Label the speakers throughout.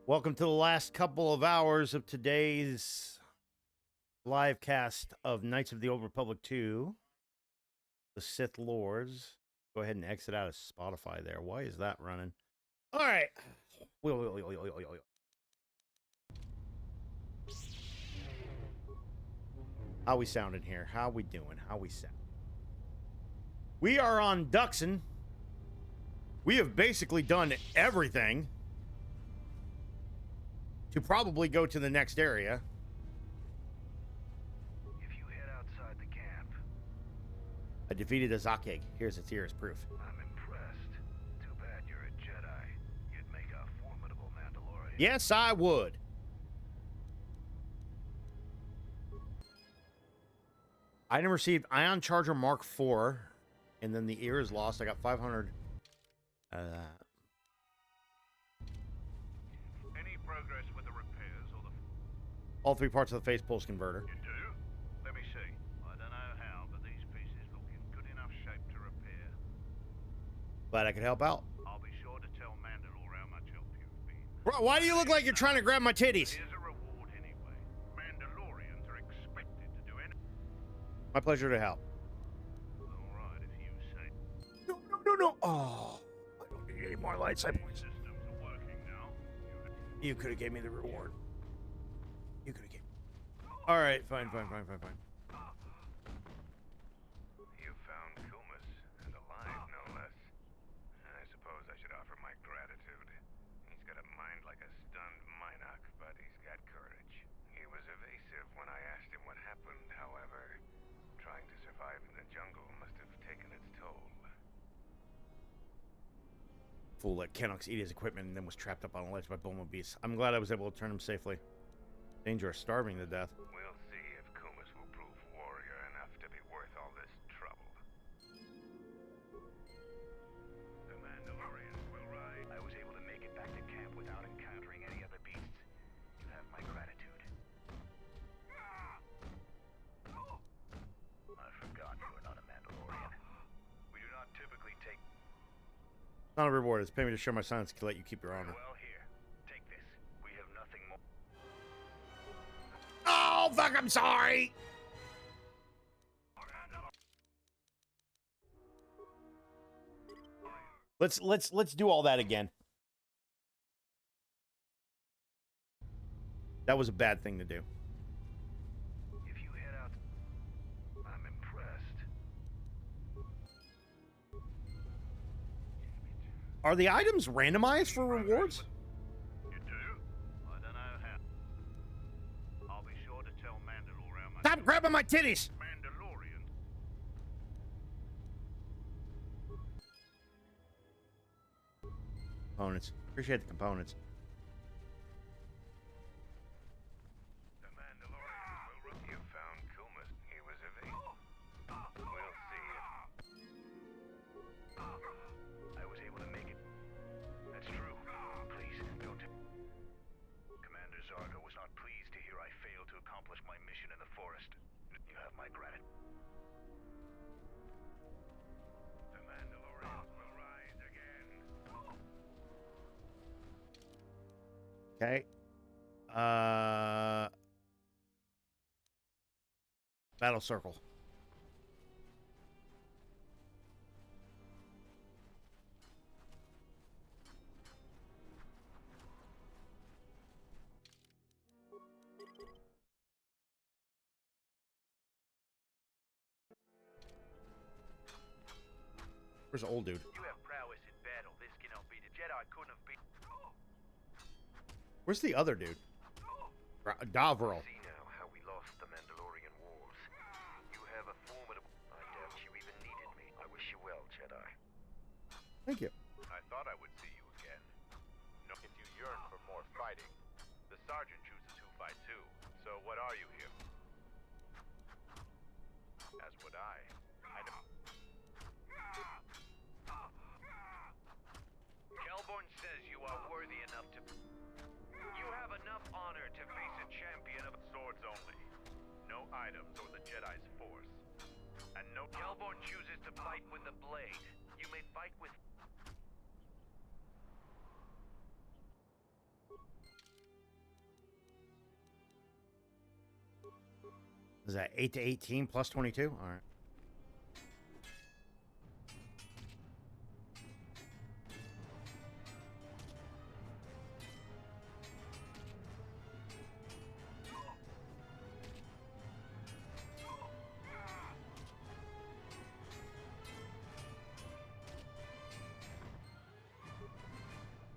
Speaker 1: Welcome to the last couple of hours of today's live cast of Knights of the Old Republic 2, the Sith Lords. Go ahead and exit out of Spotify there. Why is that running? All right. How we sounding here? How we doing? How we sound? We are on Duxon. We have basically done everything to probably go to the next area.
Speaker 2: If you head outside the camp,
Speaker 1: I defeated a Zakeg. Here's its here as proof.
Speaker 2: I'm impressed. Too bad you're a Jedi. You'd make a formidable Mandalorian.
Speaker 1: Yes, I would. Item received Ion Charger Mark IV, and then the ear is lost. I got 500 out of that.
Speaker 2: Any progress with the repairs or the...
Speaker 1: All three parts of the face pulse converter.
Speaker 2: You do? Let me see. I don't know how, but these pieces look in good enough shape to repair.
Speaker 1: Glad I could help out.
Speaker 2: I'll be sure to tell Mandalore how much help you've been.
Speaker 1: Bro, why do you look like you're trying to grab my titties?
Speaker 2: Here's a reward anyway. Mandalorians are expected to do anything.
Speaker 1: My pleasure to help.
Speaker 2: All right, if you say...
Speaker 1: No. Oh, I don't need any more light side points.
Speaker 2: Systems are working now.
Speaker 1: You could have gave me the reward. You could have gave me. All right, fine.
Speaker 2: You found Kumas, and alive, no less. I suppose I should offer my gratitude. He's got a mind like a stunned Minoc, but he's got courage. He was evasive when I asked him what happened, however. Trying to survive in the jungle must have taken its toll.
Speaker 1: Fool let Kenox eat his equipment and then was trapped up on a ledge by Bulma beasts. I'm glad I was able to turn him safely. Danger of starving to death.
Speaker 2: We'll see if Kumas will prove warrior enough to be worth all this trouble. The Mandalorians will rise. I was able to make it back to camp without encountering any other beasts. You have my gratitude. I forgot you are not a Mandalorian. We do not typically take...
Speaker 1: Not a reward. It's pay me to share my silence to let you keep your honor.
Speaker 2: Well, here. Take this. We have nothing more.
Speaker 1: Oh, fuck, I'm sorry. Let's do all that again. That was a bad thing to do.
Speaker 2: If you head out... I'm impressed.
Speaker 1: Are the items randomized for rewards?
Speaker 2: You do? I don't know how. I'll be sure to tell Mandalore how much...
Speaker 1: Stop grabbing my titties.
Speaker 2: Mandalorian.
Speaker 1: Components. Appreciate the components.
Speaker 2: The Mandalorians will... You found Kumas. He was evasive. We'll see if... I was able to make it. That's true. Please, don't... Commander Zargo was not pleased to hear I failed to accomplish my mission in the forest. You have my gratitude. The Mandalorians will rise again.
Speaker 1: Okay. Battle circle. Where's the old dude?
Speaker 2: You have prowess in battle. This cannot be the Jedi couldn't have been...
Speaker 1: Where's the other dude? Davril.
Speaker 2: See now how we lost the Mandalorian Wars. You have a formidable... I doubt you even needed me. I wish you well, Jedi.
Speaker 1: Thank you.
Speaker 2: I thought I would see you again. No, if you yearn for more fighting, the Sergeant chooses who fight too. So what are you here? As would I. I know. Kelborn says you are worthy enough to... You have enough honor to face a champion of swords only. No items or the Jedi's force. And no... Kelborn chooses to fight with the blade. You may fight with...
Speaker 1: Is that 8 to 18 plus 22? All right.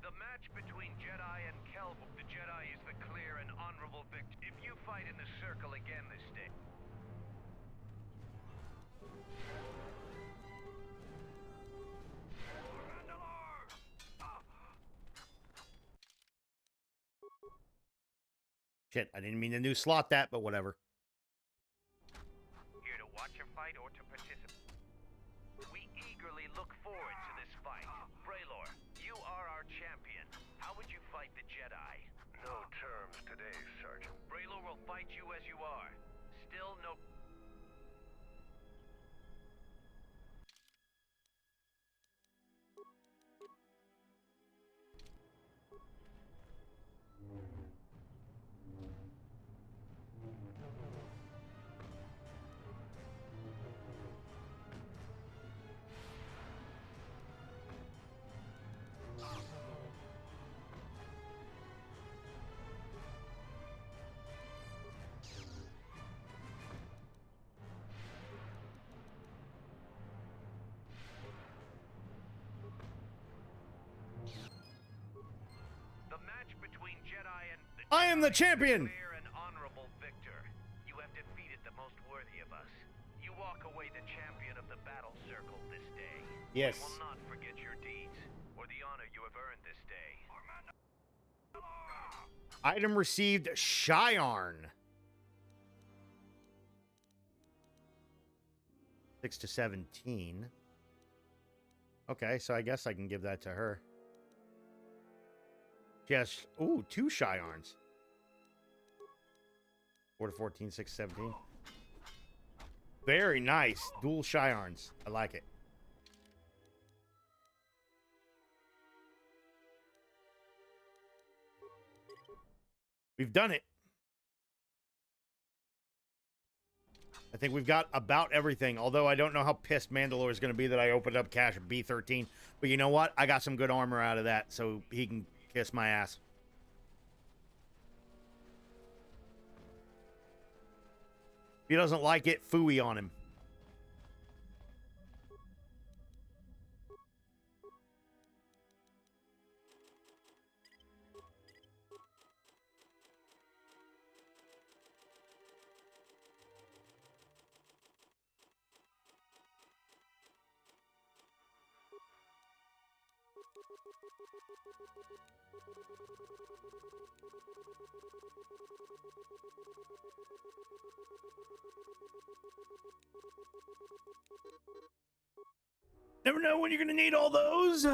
Speaker 2: The match between Jedi and Kelb. The Jedi is the clear and honorable victor. If you fight in the circle again this day.
Speaker 1: Shit, I didn't mean to new slot that, but whatever.
Speaker 2: Here to watch a fight or to participate? We eagerly look forward to this fight. Braylor, you are our champion. How would you fight the Jedi? No terms today, Sergeant. Braylor will fight you as you are. Still no... The match between Jedi and...
Speaker 1: I am the champion!
Speaker 2: Clear and honorable victor. You have defeated the most worthy of us. You walk away the champion of the battle circle this day.
Speaker 1: Yes.
Speaker 2: We will not forget your deeds or the honor you have earned this day.
Speaker 1: Item received, Shyarn. 6 to 17. Okay, so I guess I can give that to her. She has, ooh, 2 Shyarns. 4 to 14, 6 to 17. Very nice. Dual Shyarns. I like it. We've done it. I think we've got about everything, although I don't know how pissed Mandalore is going to be that I opened up cache of B13. But you know what? I got some good armor out of that, so he can kiss my ass. If he doesn't like it, phooey on him. Never know when you're going to need all those.
Speaker 2: You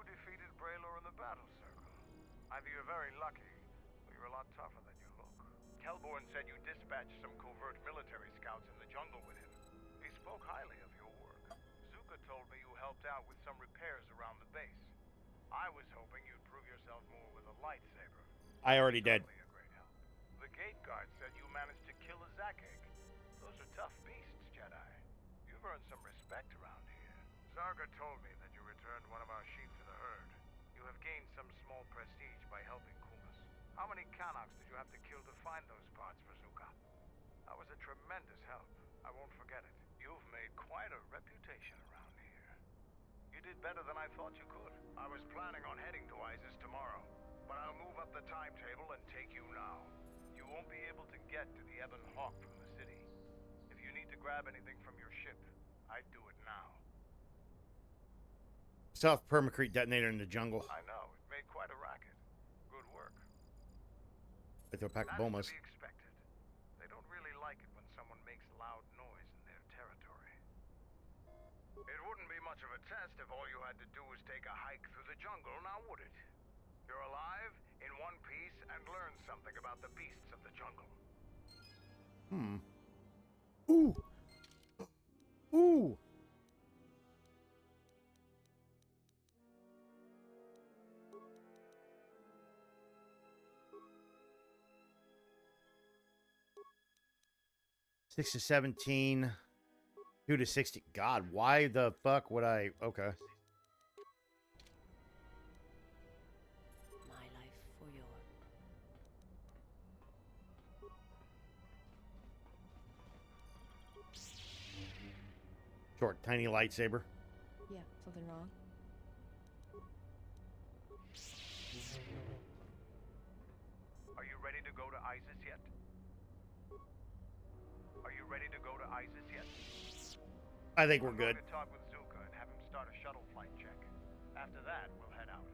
Speaker 2: defeated Braylor in the battle circle. Either you're very lucky, or you're a lot tougher than you look. Kelborn said you dispatched some covert military scouts in the jungle with him. He spoke highly of your work. Zuka told me you helped out with some repairs around the base. I was hoping you'd prove yourself more with a lightsaber.
Speaker 1: I already did.
Speaker 2: Certainly a great help. The gate guard said you managed to kill a Zakek. Those are tough beasts, Jedi. You've earned some respect around here. Zarga told me that you returned one of our sheep to the herd. You have gained some small prestige by helping Kumas. How many Kanaks did you have to kill to find those parts for Zuka? That was a tremendous help. I won't forget it. You've made quite a reputation around here. You did better than I thought you could. I was planning on heading to Isis tomorrow, but I'll move up the timetable and take you now. You won't be able to get to the Ebon Hawk from the city. If you need to grab anything from your ship, I'd do it now.
Speaker 1: South Permacrete detonator in the jungle.
Speaker 2: I know. It made quite a racket. Good work.
Speaker 1: With a pack of
Speaker 2: That's
Speaker 1: bombas.
Speaker 2: to be expected. They don't really like it when someone makes loud noise in their territory. It wouldn't be much of a test if all you had to do was take a hike through the jungle, now would it? You're alive, in one piece, and learn something about the beasts of the jungle.
Speaker 1: Ooh! Ooh! Six to 17. 2 to 60. God, why the fuck would I? Okay.
Speaker 3: My life for yours.
Speaker 1: Short, tiny lightsaber.
Speaker 3: Yeah, something wrong?
Speaker 2: Are you ready to go to ISIS yet? Are you ready to go to ISIS yet?
Speaker 1: I think we're good.
Speaker 2: I'm going to talk with Zuka and have him start a shuttle flight check. After that, we'll head out.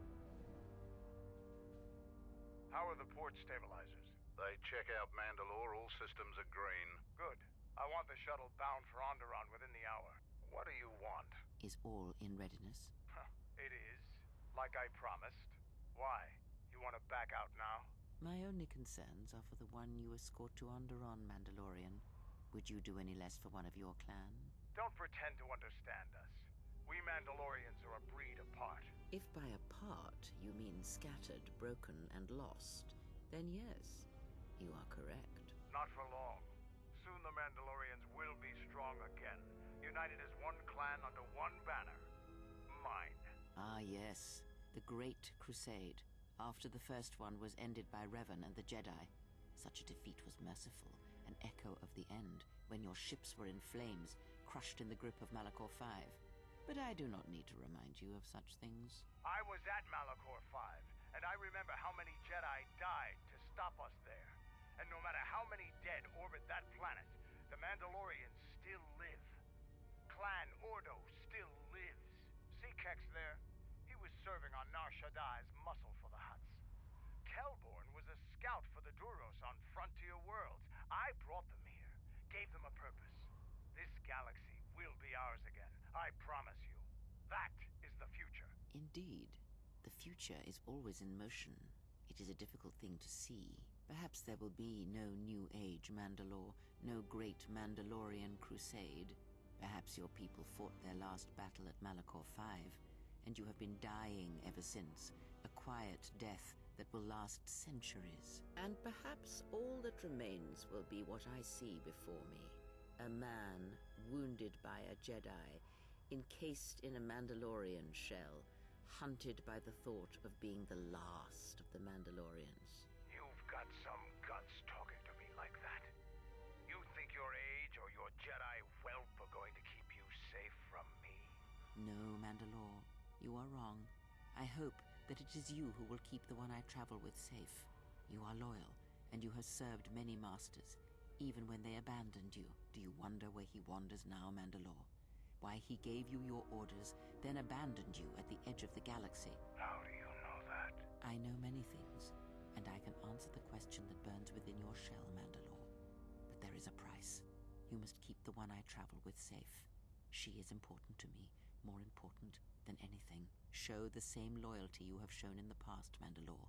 Speaker 2: How are the port stabilizers?
Speaker 4: They check out Mandalore. All systems are green.
Speaker 2: Good. I want the shuttle bound for Onderon within the hour. What do you want?
Speaker 3: Is all in readiness?
Speaker 2: It is. Like I promised. Why? You want to back out now?
Speaker 3: My only concerns are for the one you escort to Onderon, Mandalorian. Would you do any less for one of your clan?
Speaker 2: Don't pretend to understand us. We Mandalorians are a breed apart.
Speaker 3: If by apart you mean scattered, broken, and lost, then yes, you are correct.
Speaker 2: Not for long. Soon the Mandalorians will be strong again, united as one clan under one banner. Mine.
Speaker 3: Ah yes, the Great Crusade. After the first one was ended by Revan and the Jedi. Such a defeat was merciful, an echo of the end, when your ships were in flames, crushed in the grip of Malachor V. But I do not need to remind you of such things.
Speaker 2: I was at Malachor V, and I remember how many Jedi died to stop us there. And no matter how many dead orbit that planet, the Mandalorians still live. Clan Ordo still lives. See Kex there? He was serving on Nar Shaddai's muscle for the Hutts. Kelborn was a scout for the Duros on Frontier Worlds. I brought them here, gave them a purpose. This galaxy will be ours again, I promise you. That is the future.
Speaker 3: Indeed, the future is always in motion. It is a difficult thing to see. Perhaps there will be no New Age Mandalore, no great Mandalorian crusade. Perhaps your people fought their last battle at Malachor V, and you have been dying ever since, a quiet death that will last centuries. And perhaps all that remains will be what I see before me. A man wounded by a Jedi, encased in a Mandalorian shell, hunted by the thought of being the last of the Mandalorians.
Speaker 2: You've got some guts talking to me like that. You think your age or your Jedi whelp are going to keep you safe from me?
Speaker 3: No, Mandalore, you are wrong. I hope that it is you who will keep the one I travel with safe. You are loyal, and you have served many masters, even when they abandoned you. Do you wonder where he wanders now, Mandalore? Why he gave you your orders, then abandoned you at the edge of the galaxy?
Speaker 2: How do you know that?
Speaker 3: I know many things, and I can answer the question that burns within your shell, Mandalore. But there is a price. You must keep the one I travel with safe. She is important to me, more important than anything. Show the same loyalty you have shown in the past, Mandalore.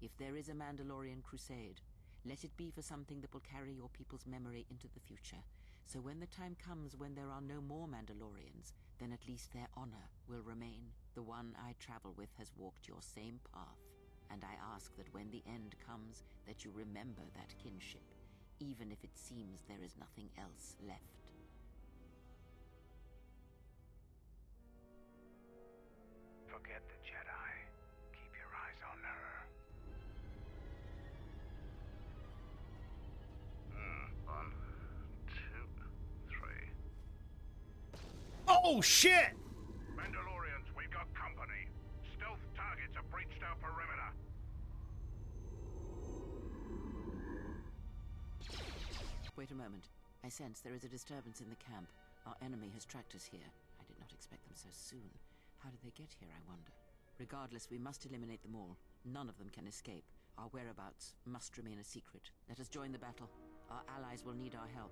Speaker 3: If there is a Mandalorian crusade, let it be for something that will carry your people's memory into the future. So when the time comes when there are no more Mandalorians, then at least their honor will remain. The one I travel with has walked your same path, and I ask that when the end comes, that you remember that kinship, even if it seems there is nothing else left.
Speaker 2: Forget the Jedi. Keep your eyes on her.
Speaker 4: 1, 2, 3.
Speaker 1: Oh, shit!
Speaker 2: Mandalorians, we've got company. Stealth targets have breached our perimeter.
Speaker 3: Wait a moment. I sense there is a disturbance in the camp. Our enemy has tracked us here. I did not expect them so soon. How did they get here, I wonder? Regardless, we must eliminate them all. None of them can escape. Our whereabouts must remain a secret. Let us join the battle. Our allies will need our help.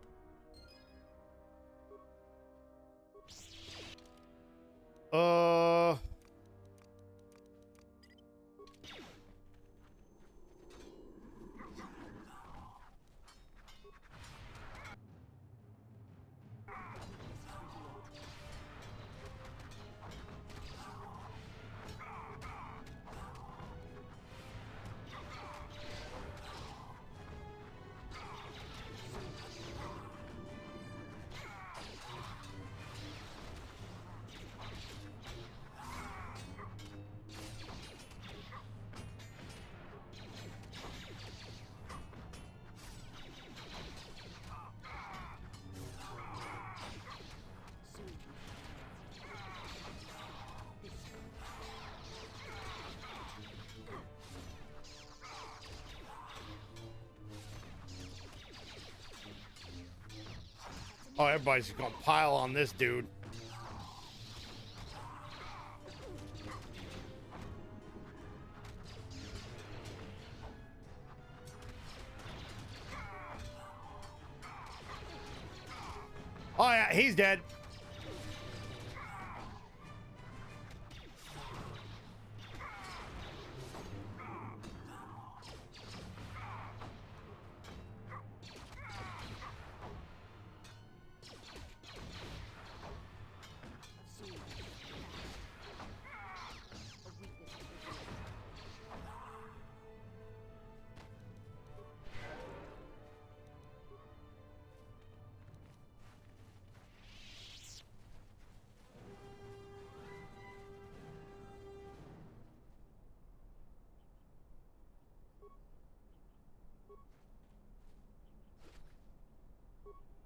Speaker 1: Oh, everybody's just gonna pile on this dude. Oh yeah, he's dead.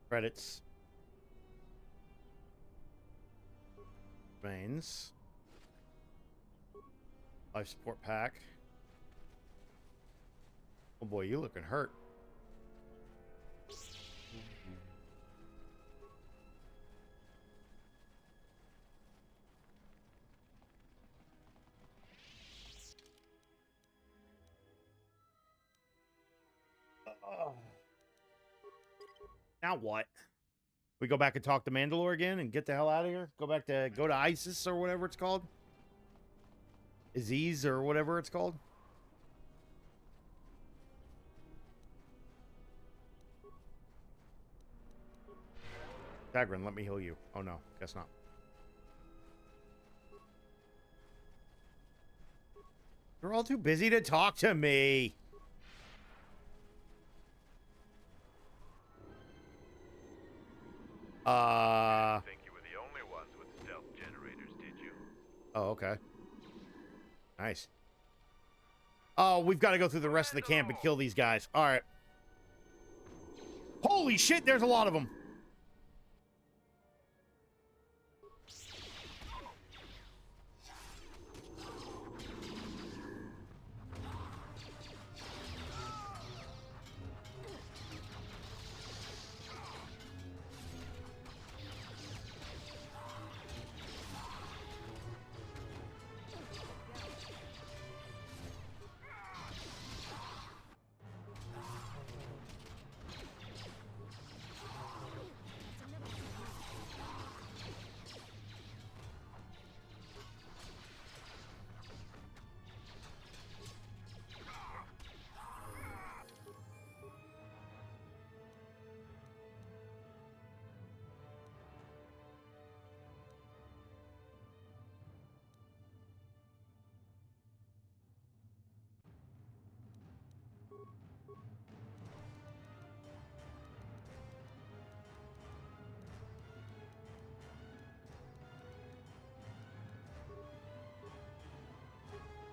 Speaker 1: Credits. Veins. Life support pack. Oh boy, you looking hurt. Now what? We go back and talk to Mandalore again and get the hell out of here? Go to ISIS or whatever it's called? Aziz or whatever it's called? Dagrin, let me heal you. Oh no, guess not. You're all too busy to talk to me.
Speaker 2: I think you were the only ones with stealth generators, did you?
Speaker 1: Oh, okay. Nice. Oh, we've got to go through the rest of the camp and kill these guys. All right. Holy shit, there's a lot of them.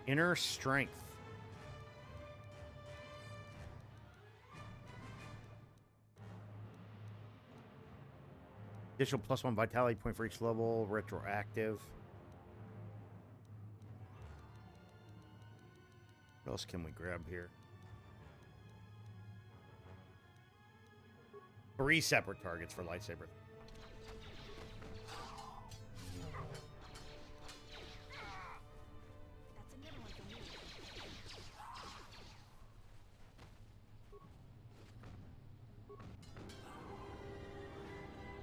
Speaker 1: Inner strength. Additional +1 vitality point for each level. Retroactive. What else can we grab here? 3 separate targets for lightsaber.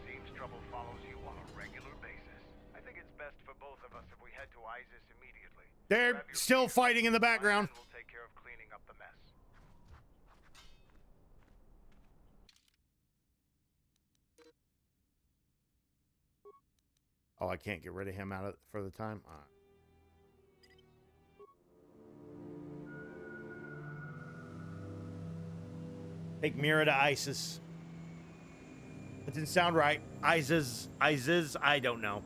Speaker 2: Seems trouble follows you on a regular basis. I think it's best for both of us if we head to ISIS immediately.
Speaker 1: They're
Speaker 2: Grab your
Speaker 1: still
Speaker 2: gear.
Speaker 1: fighting in the background.
Speaker 2: My men will take care of cleaning up the mess.
Speaker 1: Oh, I can't get rid of him out of for the time. All right. Take Mira to ISIS. That didn't sound right. ISIS, I don't know.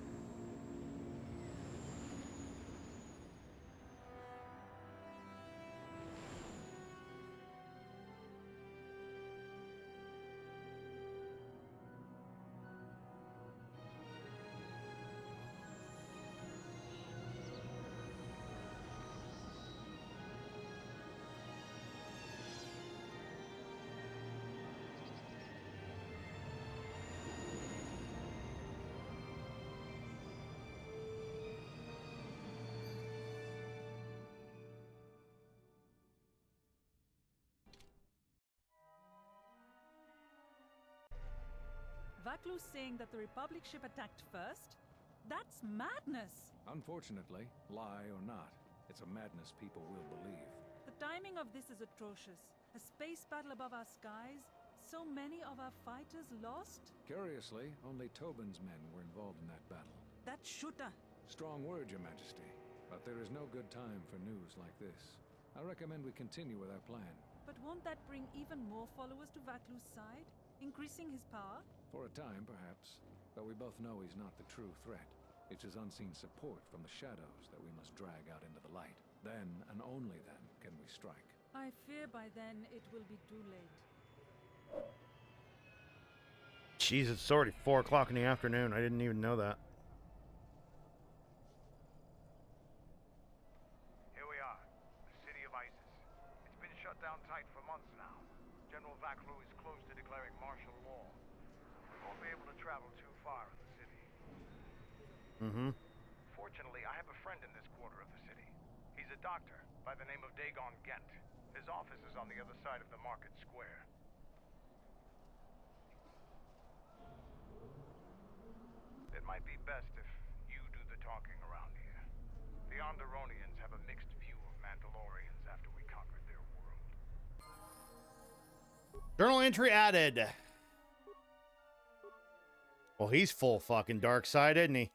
Speaker 5: Vaclu saying that the Republic ship attacked first? That's madness!
Speaker 6: Unfortunately, lie or not, it's a madness people will believe.
Speaker 5: The timing of this is atrocious. A space battle above our skies, so many of our fighters lost?
Speaker 6: Curiously, only Tobin's men were involved in that battle.
Speaker 5: That shooter!
Speaker 6: Strong word, Your Majesty, but there is no good time for news like this. I recommend we continue with our plan.
Speaker 5: But won't that bring even more followers to Vaclu's side? Increasing his power?
Speaker 6: For a time, perhaps, but we both know he's not the true threat. It's his unseen support from the shadows that we must drag out into the light. Then, and only then, can we strike.
Speaker 5: I fear by then it will be too late.
Speaker 1: Jeez, it's already 4 o'clock in the afternoon. I didn't even know that.
Speaker 2: Here we are, the city of Isis. It's been shut down tight for months now. General Vaclu is close to declaring martial law. We won't be able to travel too far in the city. Fortunately, I have a friend in this quarter of the city. He's a doctor by the name of Dagon Gent. His office is on the other side of the market square. It might be best if you do the talking around here. The Onderonians have a mixed view of Mandalorians after we conquered their world.
Speaker 1: Journal entry added. Well, he's full fucking dark side, isn't he?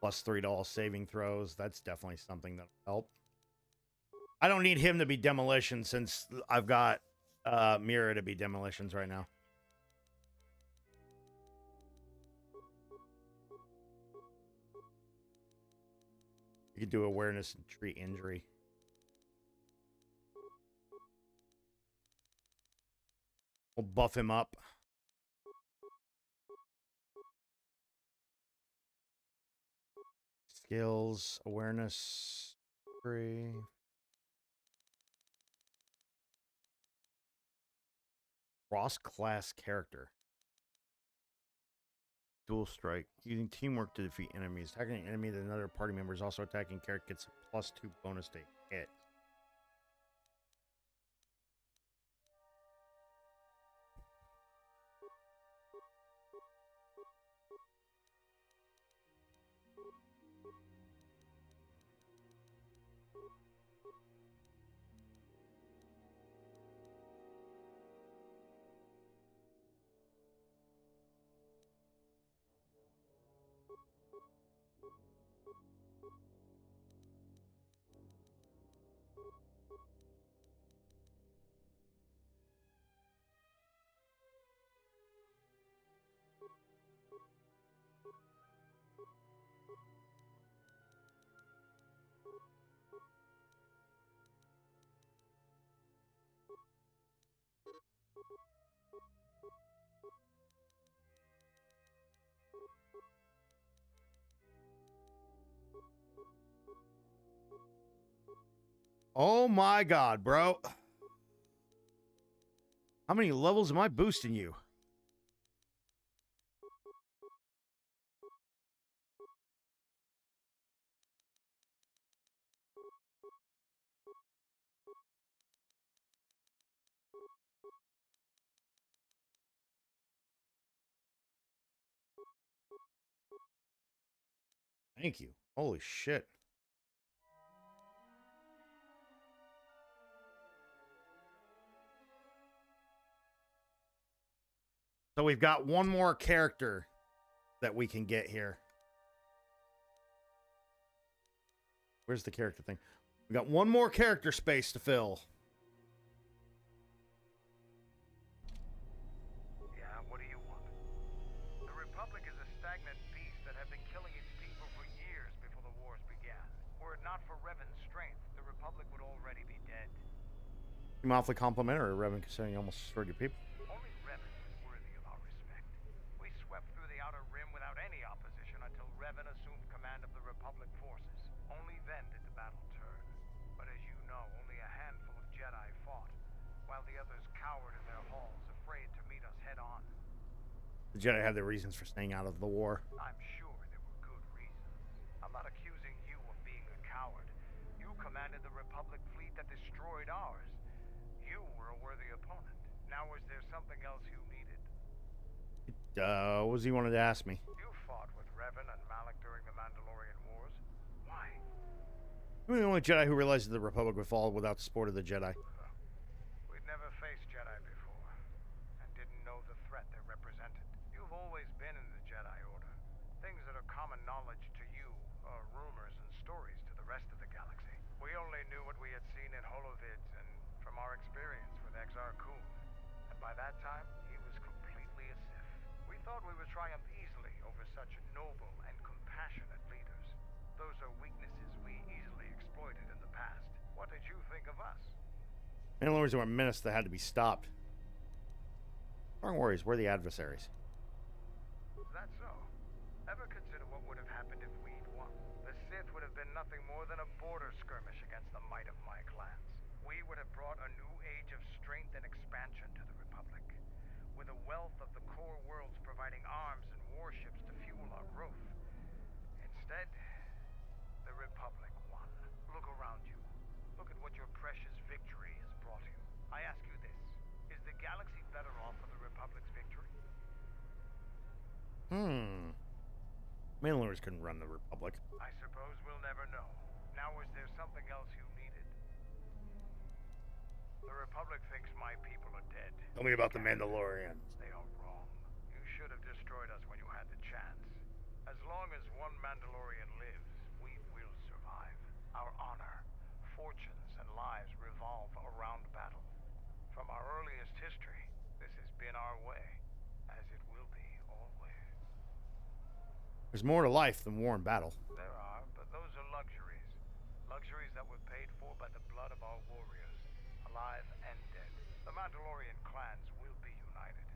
Speaker 1: Plus $3 saving throws. That's definitely something that'll help. I don't need him to be demolition since I've got Mira to be demolitions right now. You could do awareness and treat injury. We'll buff him up. Skills, awareness, free. Cross-class character. Dual strike. Using teamwork to defeat enemies. Attacking an enemy that another party member is also attacking character gets a +2 bonus to hit. Oh my god, bro. How many levels am I boosting you? Thank you. Holy shit. So we've got one more character that we can get here. Where's the character thing? We got one more character space to fill.
Speaker 2: Yeah, what do you want? The Republic is a stagnant beast
Speaker 1: Seem awfully complimentary, Revan, considering you almost destroyed your people.
Speaker 4: Only Revan was worthy of our respect. We swept through the Outer Rim without any opposition until Revan assumed command of the Republic forces. Only then did the battle turn. But as you know, only a handful of Jedi fought, while the others cowered in their halls, afraid to meet us head-on.
Speaker 1: The Jedi had their reasons for staying out of the war.
Speaker 4: I'm sure there were good reasons. I'm not accusing you of being a coward. You commanded the Republic fleet that destroyed ours. You were a worthy opponent. Now is there something else you needed?
Speaker 1: What was he wanted to ask me?
Speaker 4: You fought with Revan and Malak during the Mandalorian Wars. Why?
Speaker 1: I'm the only Jedi who realized that the Republic would fall without the support of the Jedi.
Speaker 4: We'd never faced Jedi before, and didn't know the threat they represented. You've always been in the Jedi Order. Things that are common knowledge to you are rumors and stories to the rest of the galaxy. We only knew what we had seen in holovids and from our experience with Exar Kun. And by that time, he was completely a Sith. We thought we would triumph easily over such noble and compassionate leaders. Those are weaknesses we easily exploited in the past. What did you think of us?
Speaker 1: Mandalorians were a menace that had to be stopped. Wrong worries, we're the adversaries.
Speaker 4: Is that so? Ever consider what would have happened if we'd won? The Sith would have been nothing more than a border skirmish against the might of my clans. We would have brought a new age of strength and expansion to the Republic, with a wealth of the core worlds providing arms and warships to fuel our growth. Instead, the Republic won. Look around you. Look at what your precious victory has brought you. I ask you this, is the galaxy better off for the Republic's victory?
Speaker 1: Mandalorians couldn't run the Republic.
Speaker 4: I suppose we'll never know. Now is there something else you needed? The Republic thinks my people are dead.
Speaker 1: Tell me about the Mandalorians.
Speaker 4: They are wrong. You should have destroyed us when you had the chance. As long as one Mandalorian lives, we will survive. Our honor, fortunes, and lives revolve around battle. From our earliest history, this has been our way, as it will be always.
Speaker 1: There's more to life than war and battle.
Speaker 4: There are, but those are luxuries. Luxuries that were paid for by the blood of our warriors, alive and dead. The Mandalorian clans will be united.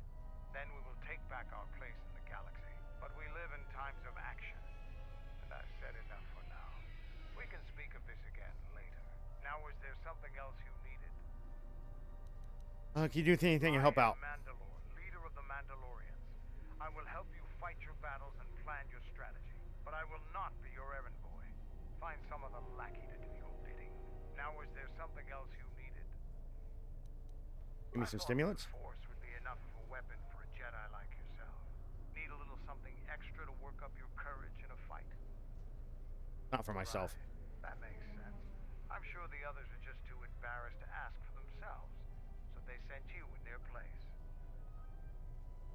Speaker 4: Then we will take back our place in the galaxy. But we live in times of action. And I've said enough for now. We can speak of this again later. Now is there something else you needed?
Speaker 1: Can you do anything to help out?
Speaker 4: Mandalore, leader of the Mandalorians. I will help you fight your battles and plan your strategy. But I will not be your errand boy. Find some other lackey to do your bidding. Now is there something else you needed?
Speaker 1: Give me some stimulants?
Speaker 4: Force would be enough of a weapon for a Jedi like yourself. Need a little something extra to work up your courage in a fight?
Speaker 1: Not for myself.
Speaker 4: Right. That makes sense. I'm sure the others are just too embarrassed to ask for themselves, so they sent you in their place.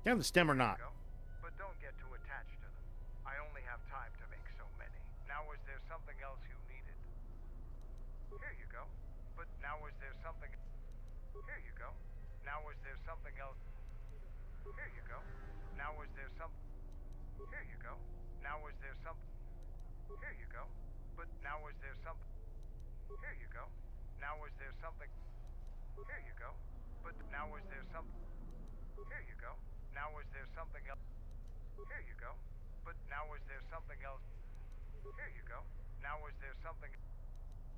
Speaker 1: Damn the stem or not.
Speaker 4: Go. But don't get too attached to them. I only have time to make so many. Now is there something else you needed? Here you go. But now is there something... Here you go. Now is there something else? Here you go. Now is there some... Here you go. Now is there some... Here you go. But now is there some... Here you go. Now is there something... Here you go. But now is there some... Here you go. Now is there something else? Here you go. But now is there something else? Here you go. Now is there something...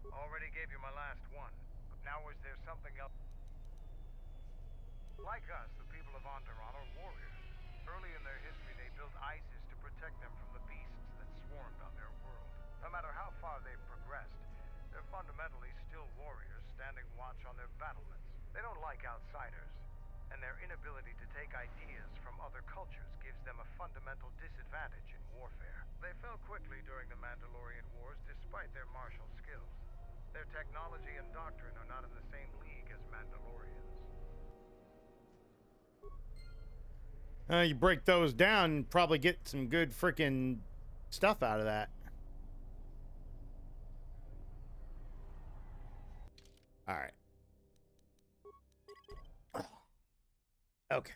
Speaker 4: Already gave you my last one. Now is there something else? Like us, the people of Onderon are warriors. Early in their history, they built ISIS to protect them from the beasts that swarmed on their world. No matter how far they've progressed, they're fundamentally still warriors standing watch on their battlements. They don't like outsiders, and their inability to take ideas from other cultures gives them a fundamental disadvantage in warfare. They fell quickly during the Mandalorian Wars despite their martial skills. Their technology and doctrine are not in the same league as Mandalorians.
Speaker 1: You break those down and probably get some good freaking stuff out of that. All right. Okay.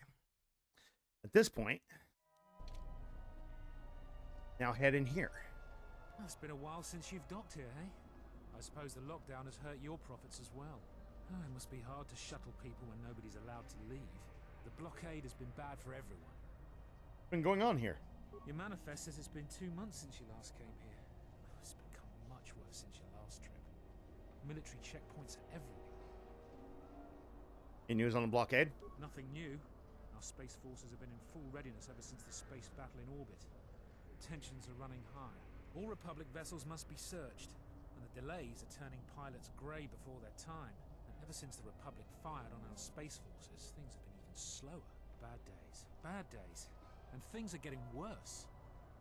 Speaker 1: At this point, now head in here.
Speaker 7: It's been a while since you've docked here, hey? I suppose the lockdown has hurt your profits as well. Oh, it must be hard to shuttle people when nobody's allowed to leave. The blockade has been bad for everyone.
Speaker 1: What's been going on here?
Speaker 7: Your manifest says it's been 2 months since you last came here. Oh, it's become much worse since your last trip. Military checkpoints are everywhere.
Speaker 1: Any news on the blockade?
Speaker 7: Nothing new. Our space forces have been in full readiness ever since the space battle in orbit. Tensions are running high. All Republic vessels must be searched, and the delays are turning pilots grey before their time. And ever since the Republic fired on our space forces, things have been even slower. Bad days. Bad days. And things are getting worse.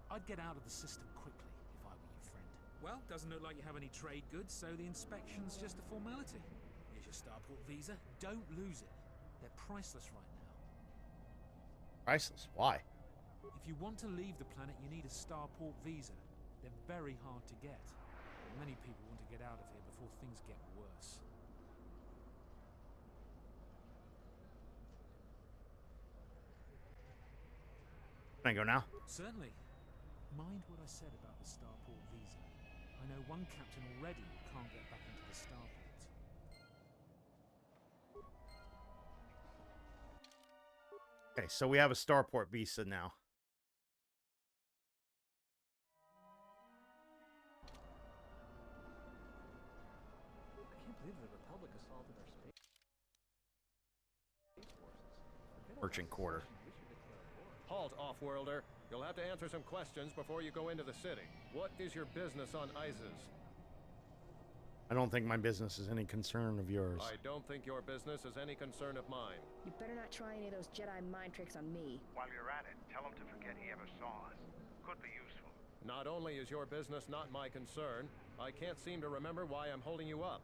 Speaker 7: I'd get out of the system quickly if I were your friend. Well, doesn't look like you have any trade goods, so the inspection's just a formality. Here's your starport visa. Don't lose it. They're priceless right now.
Speaker 1: Priceless? Why?
Speaker 7: If you want to leave the planet, you need a starport visa. They're very hard to get. Many people want to get out of here before things get worse.
Speaker 1: Can I go now?
Speaker 7: Certainly. Mind what I said about the starport visa. I know one captain already who can't get back into the starport.
Speaker 1: Okay, so we have a starport visa now.
Speaker 8: I can't believe the Republic assaulted our space forces.
Speaker 1: Merchant quarter.
Speaker 9: Halt, off-worlder. You'll have to answer some questions before you go into the city. What is your business on Isis?
Speaker 1: I don't think my business is any concern of yours.
Speaker 9: I don't think your business is any concern of mine.
Speaker 10: You better not try any of those Jedi mind tricks on me.
Speaker 4: While you're at it, tell him to forget he ever saw us. Could be useful.
Speaker 9: Not only is your business not my concern, I can't seem to remember why I'm holding you up.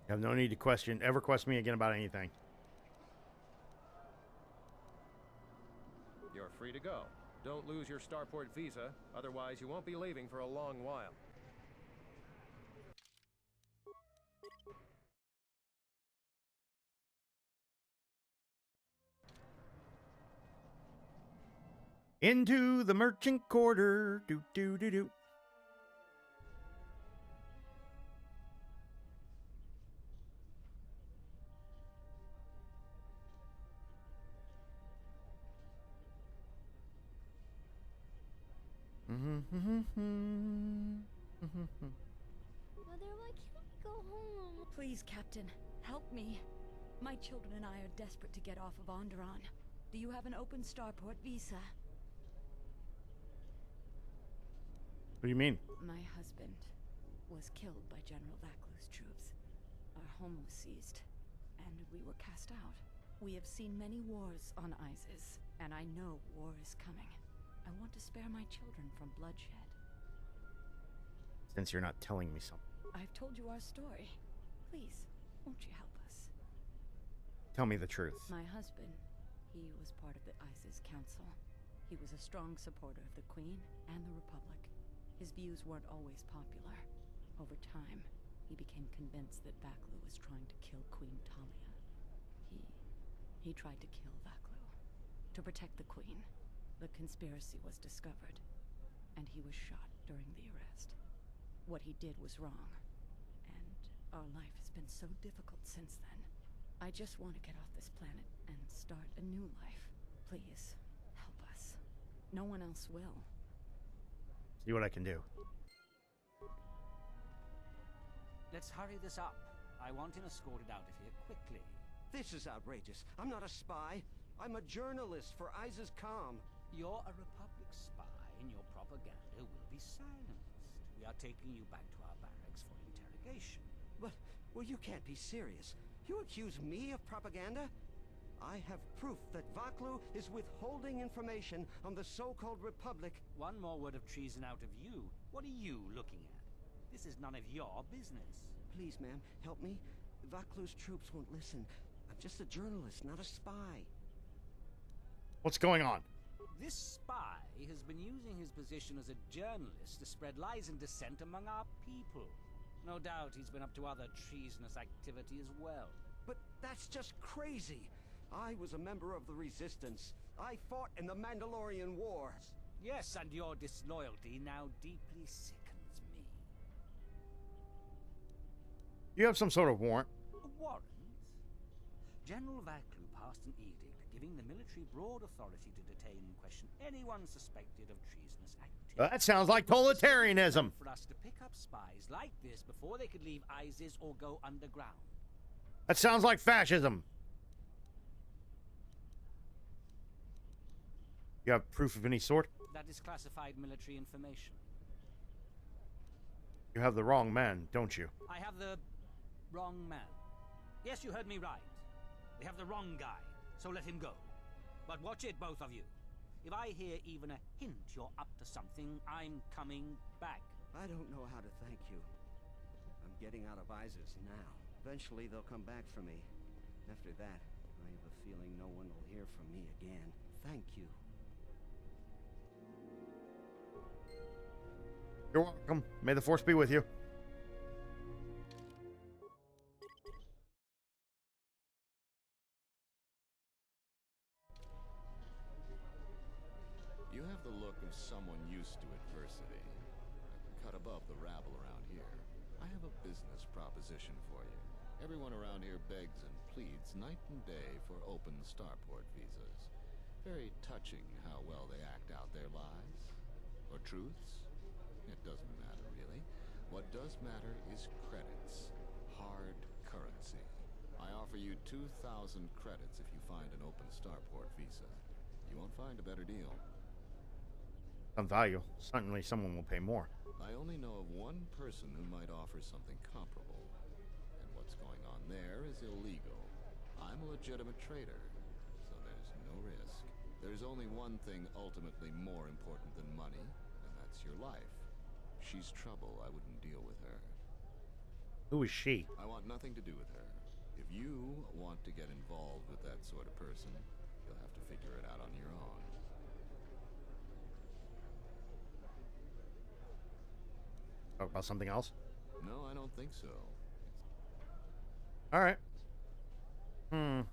Speaker 1: You have no need to ever question me again about anything.
Speaker 9: You're free to go. Don't lose your starport visa, otherwise you won't be leaving for a long while.
Speaker 1: Into the merchant quarter. Do do do do.
Speaker 11: Mother, why can't we go home? Please, Captain, help me. My children and I are desperate to get off of Onderon. Do you have an open starport visa?
Speaker 1: What do you mean?
Speaker 11: My husband was killed by General Vaklu's troops. Our home was seized, and we were cast out. We have seen many wars on Isis, and I know war is coming. I want to spare my children from bloodshed.
Speaker 1: Since you're not telling me something.
Speaker 11: I've told you our story. Please, won't you help us?
Speaker 1: Tell me the truth.
Speaker 11: My husband, he was part of the ISIS Council. He was a strong supporter of the Queen and the Republic. His views weren't always popular. Over time, he became convinced that Vaklu was trying to kill Queen Talia. He tried to kill Vaklu. To protect the Queen, the conspiracy was discovered, and he was shot during the arrest. What he did was wrong, and our life has been so difficult since then. I just want to get off this planet and start a new life. Please, help us. No one else will.
Speaker 1: See what I can do.
Speaker 12: Let's hurry this up. I want him escorted out of here quickly.
Speaker 13: This is outrageous. I'm not a spy. I'm a journalist for Isis Com.
Speaker 12: You're a Republic spy, and your propaganda will be silenced. We are taking you back to our barracks for interrogation.
Speaker 13: But, well, you can't be serious. You accuse me of propaganda? I have proof that Vaklu is withholding information on the so-called Republic.
Speaker 12: One more word of treason out of you. What are you looking at? This is none of your business.
Speaker 13: Please, ma'am, help me. Vaklu's troops won't listen. I'm just a journalist, not a spy.
Speaker 1: What's going on?
Speaker 12: This spy has been using his position as a journalist to spread lies and dissent among our people. No doubt he's been up to other treasonous activity as well.
Speaker 13: But that's just crazy. I was a member of the Resistance. I fought in the Mandalorian Wars.
Speaker 12: Yes, and your disloyalty now deeply sick.
Speaker 1: You have some sort of warrant.
Speaker 12: A warrant? General Vaclu passed an edict giving the military broad authority to detain and question anyone suspected of treasonous activity.
Speaker 1: That sounds like totalitarianism.
Speaker 12: For us to pick up spies like this before they could leave ISIS or go underground.
Speaker 1: That sounds like fascism. You have proof of any sort?
Speaker 12: That is classified military information.
Speaker 1: You have the wrong man, don't you?
Speaker 12: I have the wrong man. Yes, you heard me right. We have the wrong guy, so let him go. But watch it, both of you. If I hear even a hint you're up to something, I'm coming back.
Speaker 13: I don't know how to thank you. I'm getting out of ISIS now. Eventually they'll come back for me. After that, I have a feeling no one will hear from me again. Thank you.
Speaker 1: You're welcome. May the force be with you.
Speaker 6: You have the look of someone used to adversity. Cut above the rabble around here. I have a business proposition for you. Everyone around here begs and pleads night and day for open starport visas. Very touching how well they act out their lies. Or truths. It doesn't matter, really. What does matter is credits. Hard currency. I offer you 2,000 credits if you find an open starport visa. You won't find a better deal.
Speaker 1: Some value. Certainly someone will pay more.
Speaker 6: I only know of one person who might offer something comparable. And what's going on there is illegal. I'm a legitimate trader, so there's no risk. There's only one thing ultimately more important than money, and that's your life. She's trouble. I wouldn't deal with her.
Speaker 1: Who is she?
Speaker 6: I want nothing to do with her. If you want to get involved with that sort of person, you'll have to figure it out on your own.
Speaker 1: Talk about something else?
Speaker 6: No, I don't think so.
Speaker 1: All right.
Speaker 14: In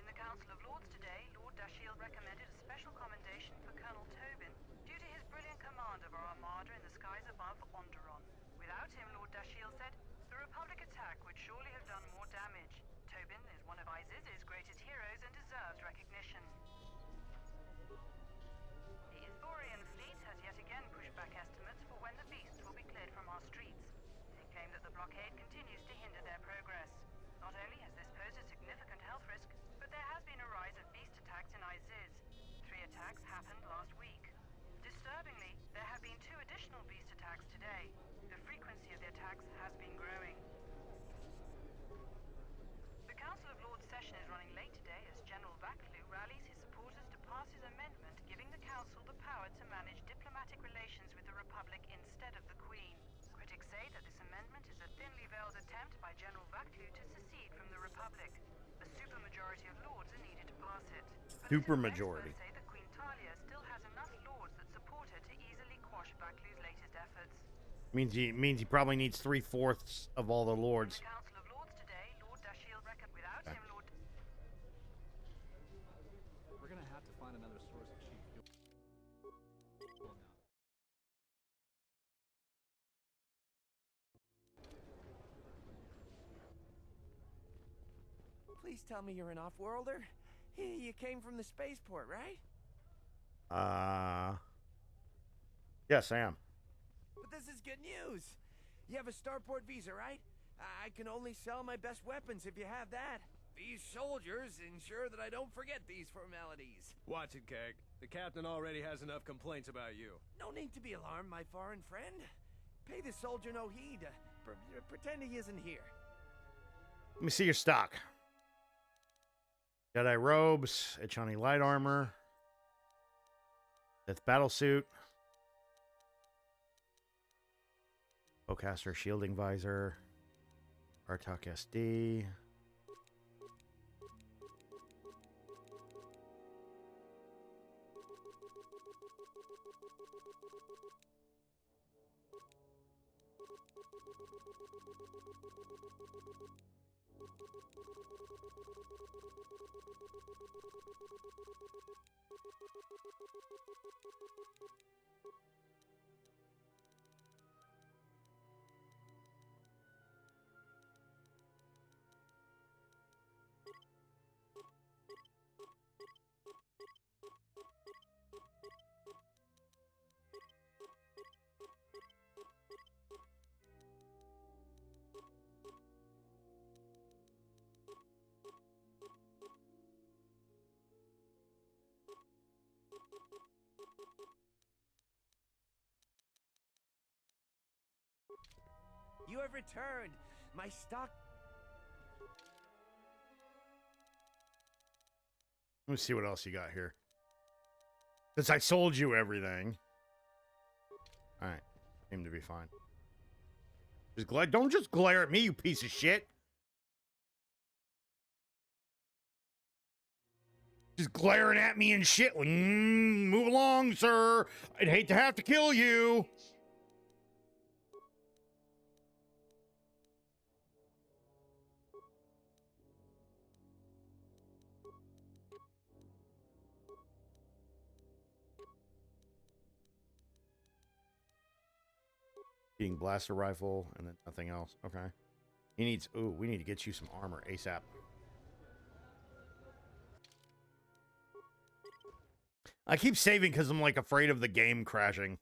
Speaker 14: the Council of Lords today, Lord Dashiell recommended a special commendation for Colonel Tobin due to his brilliant command of our armada in the skies above Onderon. Without him, Lord Dashiell said, the Republic attack would surely have done more damage. Tobin is one of ISIS's greatest heroes and deserves recognition. The Ithorian fleet has yet again pushed back estimates for when the beasts will be cleared from our streets. They claim that the blockade continues to hinder their progress. Not only has this posed a significant health risk, but there has been a rise of beast attacks in Iziz. 3 attacks happened last week. Disturbingly, there have been 2 additional beast attacks today. The frequency of the attacks has been growing. The Council of Lords session is running late today as General Vaclu rallies his supporters to pass his amendment giving the Council the power to manage diplomatic relations with the Republic instead of the Queen. Critics say that this amendment is a thinly veiled attempt by General Vaclu to secede from the Republic. A supermajority of lords are needed to pass it.
Speaker 1: Supermajority.
Speaker 14: Experts say that Queen Talia still has enough lords that support her to easily quash Vaclu's latest efforts.
Speaker 1: Means he probably needs 3/4 of all the lords.
Speaker 14: In the Council of Lords today, Lord Dashiell reckoned without him, Lord.
Speaker 8: We're gonna have to find another source of cheap fuel. Well, now.
Speaker 15: Please tell me you're an off-worlder. You came from the spaceport, right?
Speaker 1: Yes, I am.
Speaker 15: But this is good news. You have a starport visa, right? I can only sell my best weapons if you have that. These soldiers ensure that I don't forget these formalities.
Speaker 9: Watch it, Keg. The captain already has enough complaints about you.
Speaker 15: No need to be alarmed, my foreign friend. Pay the soldier no heed. Pretend he isn't here.
Speaker 1: Let me see your stock. Jedi robes, Echani light armor, Sith battlesuit, bowcaster shielding visor, Artok SD.
Speaker 15: You have returned. My stock...
Speaker 1: Let me see what else you got here. Since I sold you everything. Alright. Seem to be fine. Don't just glare at me, you piece of shit. Just glaring at me and shit. Move along, sir. I'd hate to have to kill you. Being blaster rifle and then nothing else. Okay. He needs. Ooh, we need to get you some armor ASAP. I keep saving because I'm like afraid of the game crashing.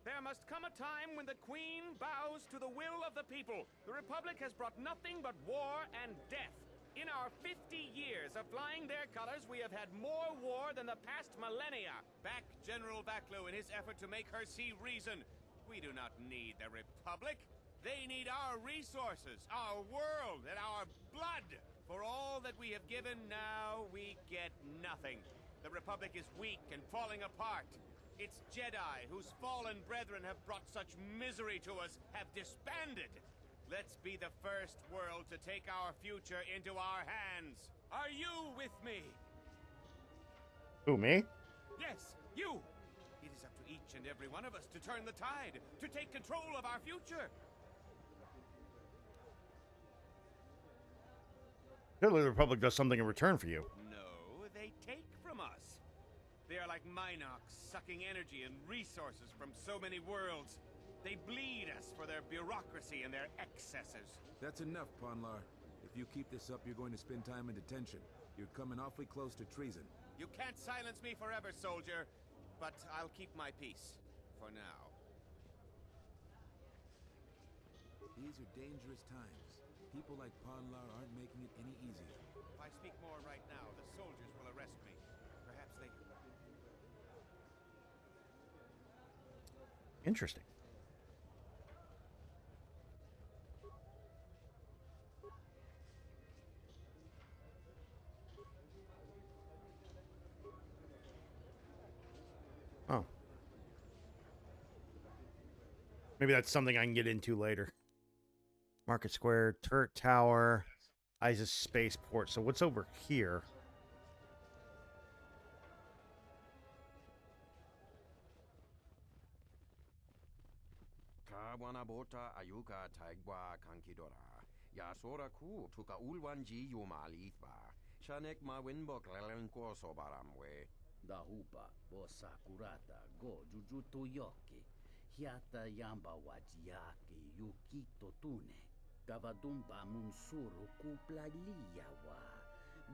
Speaker 16: There must come a time when the Queen bows to the will of the people. The Republic has brought nothing but war and death. In our 50 years of flying their colors, we have had more war than the past millennia. Back General Vaklu in his effort to make her see reason. We do not need the Republic. They need our resources, our world, and our blood. For all that we have given, now we get nothing. The Republic is weak and falling apart. Its Jedi, whose fallen brethren have brought such misery to us, have disbanded. Let's be the first world to take our future into our hands. Are you with me?
Speaker 1: Who, me?
Speaker 16: Yes, you! It is up to each and every one of us to turn the tide, to take control of our future.
Speaker 1: Clearly the Republic does something in return for you.
Speaker 16: No, they take from us. They are like Minocs, sucking energy and resources from so many worlds. They bleed us for their bureaucracy and their excesses.
Speaker 17: That's enough, Ponlar. If you keep this up, you're going to spend time in detention. You're coming awfully close to treason.
Speaker 16: You can't silence me forever, soldier. But I'll keep my peace. For now.
Speaker 17: These are dangerous times. People like Ponlar aren't making it any easier.
Speaker 16: If I speak more right now, the soldiers will arrest me. Perhaps they...
Speaker 1: Interesting. Oh. Maybe that's something I can get into later. Market Square, Turret Tower, Isis Spaceport. So what's over here?
Speaker 18: Kawanabota ayuka taigwa kankidora. Yasora ku tuka ulwanji yumalithba. Shanek ma winbok lelenko sobaramwe.
Speaker 19: Dahupa bosa kurata go jujuto yoki. Hiata yamba wajiaki yukito tune. Gavadumpa munsuru kuplaliya wa.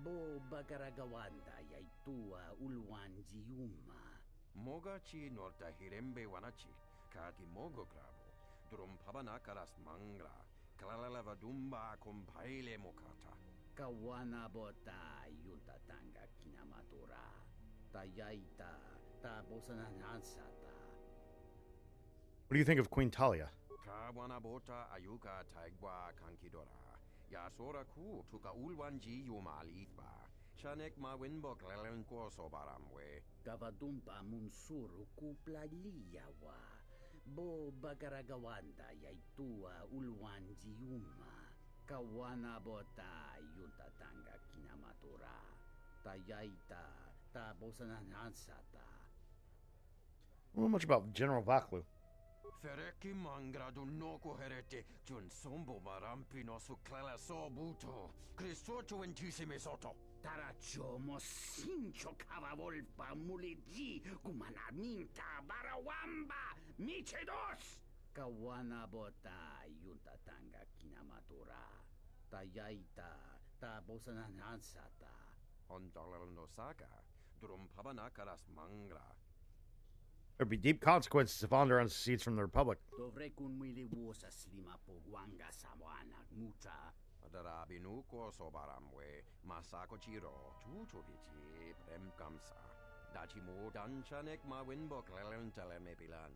Speaker 19: Bo bagaragawanda yaitua ulwanji yuma.
Speaker 18: Mogachi norta hirembe wanachi. Kaki mogo krabo. Drum pabana karas mangra. Klalavadumba compaile mokata.
Speaker 19: Kawana bota yuntatanga kinamatura. Tayaita tabosananansata.
Speaker 1: What do you think of Queen Talia?
Speaker 18: Kawanabota ayuka taigwa kankidora. Yasora ku tuka ulwanji yumalithba. Shanek ma winbok lelenko sobaramwe.
Speaker 19: Gavadumpa munsuru kuplaliya wa. Bo bagaragawanda yaitua ulwanji yuma. Kawana bota yuntatanga kinamatura. Tayaita tabosananansata.
Speaker 1: I don't know much about General Vaklu.
Speaker 18: Fereki mangradu noko herete jun sombo marampi no su clela sobuto. Cristocho intissime soto.
Speaker 19: Tarachomo sincho cavavolpa mulegi kumanaminta barawamba michedos. Kawana bota yuntatanga kinamatura. Tayaita tabosananansata.
Speaker 18: Ondalal no saka. Drum pabana karas mangra.
Speaker 1: There'd be deep consequences if Onderon secedes from the Republic.
Speaker 19: Dovrekun mili wosa slima pogwanga sawana mucha.
Speaker 18: Adarabinuko sobaramwe. Masako chiro. Chuchovichi prem kamsa. Dachimo dan chanek ma winbok lelen telemepilan.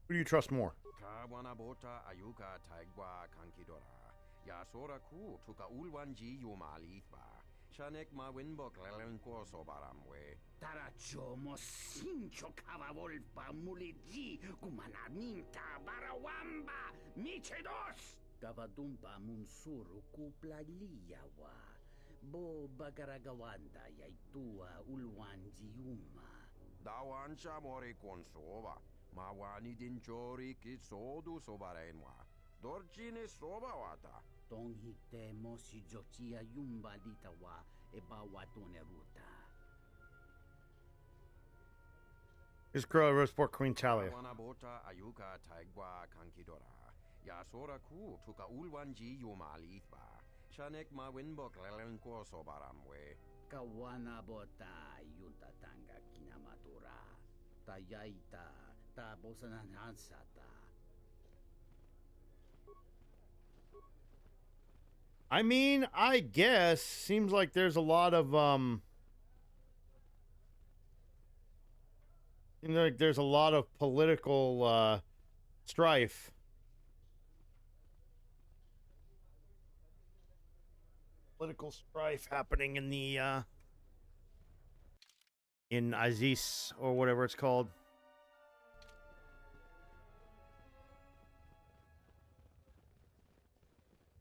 Speaker 1: Who do you trust more?
Speaker 18: Kawanabota ayuka taigwa kankidora. Yasora ku tuka ulwanji yumalithba. Chanek ma winbok lelen korso baramwe.
Speaker 19: Taracho mosincho kavavolpa muliji kumanaminta barawamba michedos. Kavadumpa munsuru kuplaliyawa. Bo bagaragawanda yaitua ulwanji yuma.
Speaker 18: Dawancha mori konsova. Mawani dinchori kitsodu sobarenwa. Dorchine sobawata.
Speaker 19: Tonghite mosi jochia yumba litawa ebawatone ruta.
Speaker 1: His girl Rosport Queen Talia.
Speaker 18: Wanabota ayuka taigwa kankidora. Yasora ku tuka ulwanji yumalithba. Chanek ma winbok lelen korso baramwe.
Speaker 19: Kawanabota yuntatanga kinamatura. Tayaita ta bosananansata.
Speaker 1: I mean, I guess seems like there's a lot of seems like there's a lot of political strife. Political strife happening in the in Aziz or whatever it's called.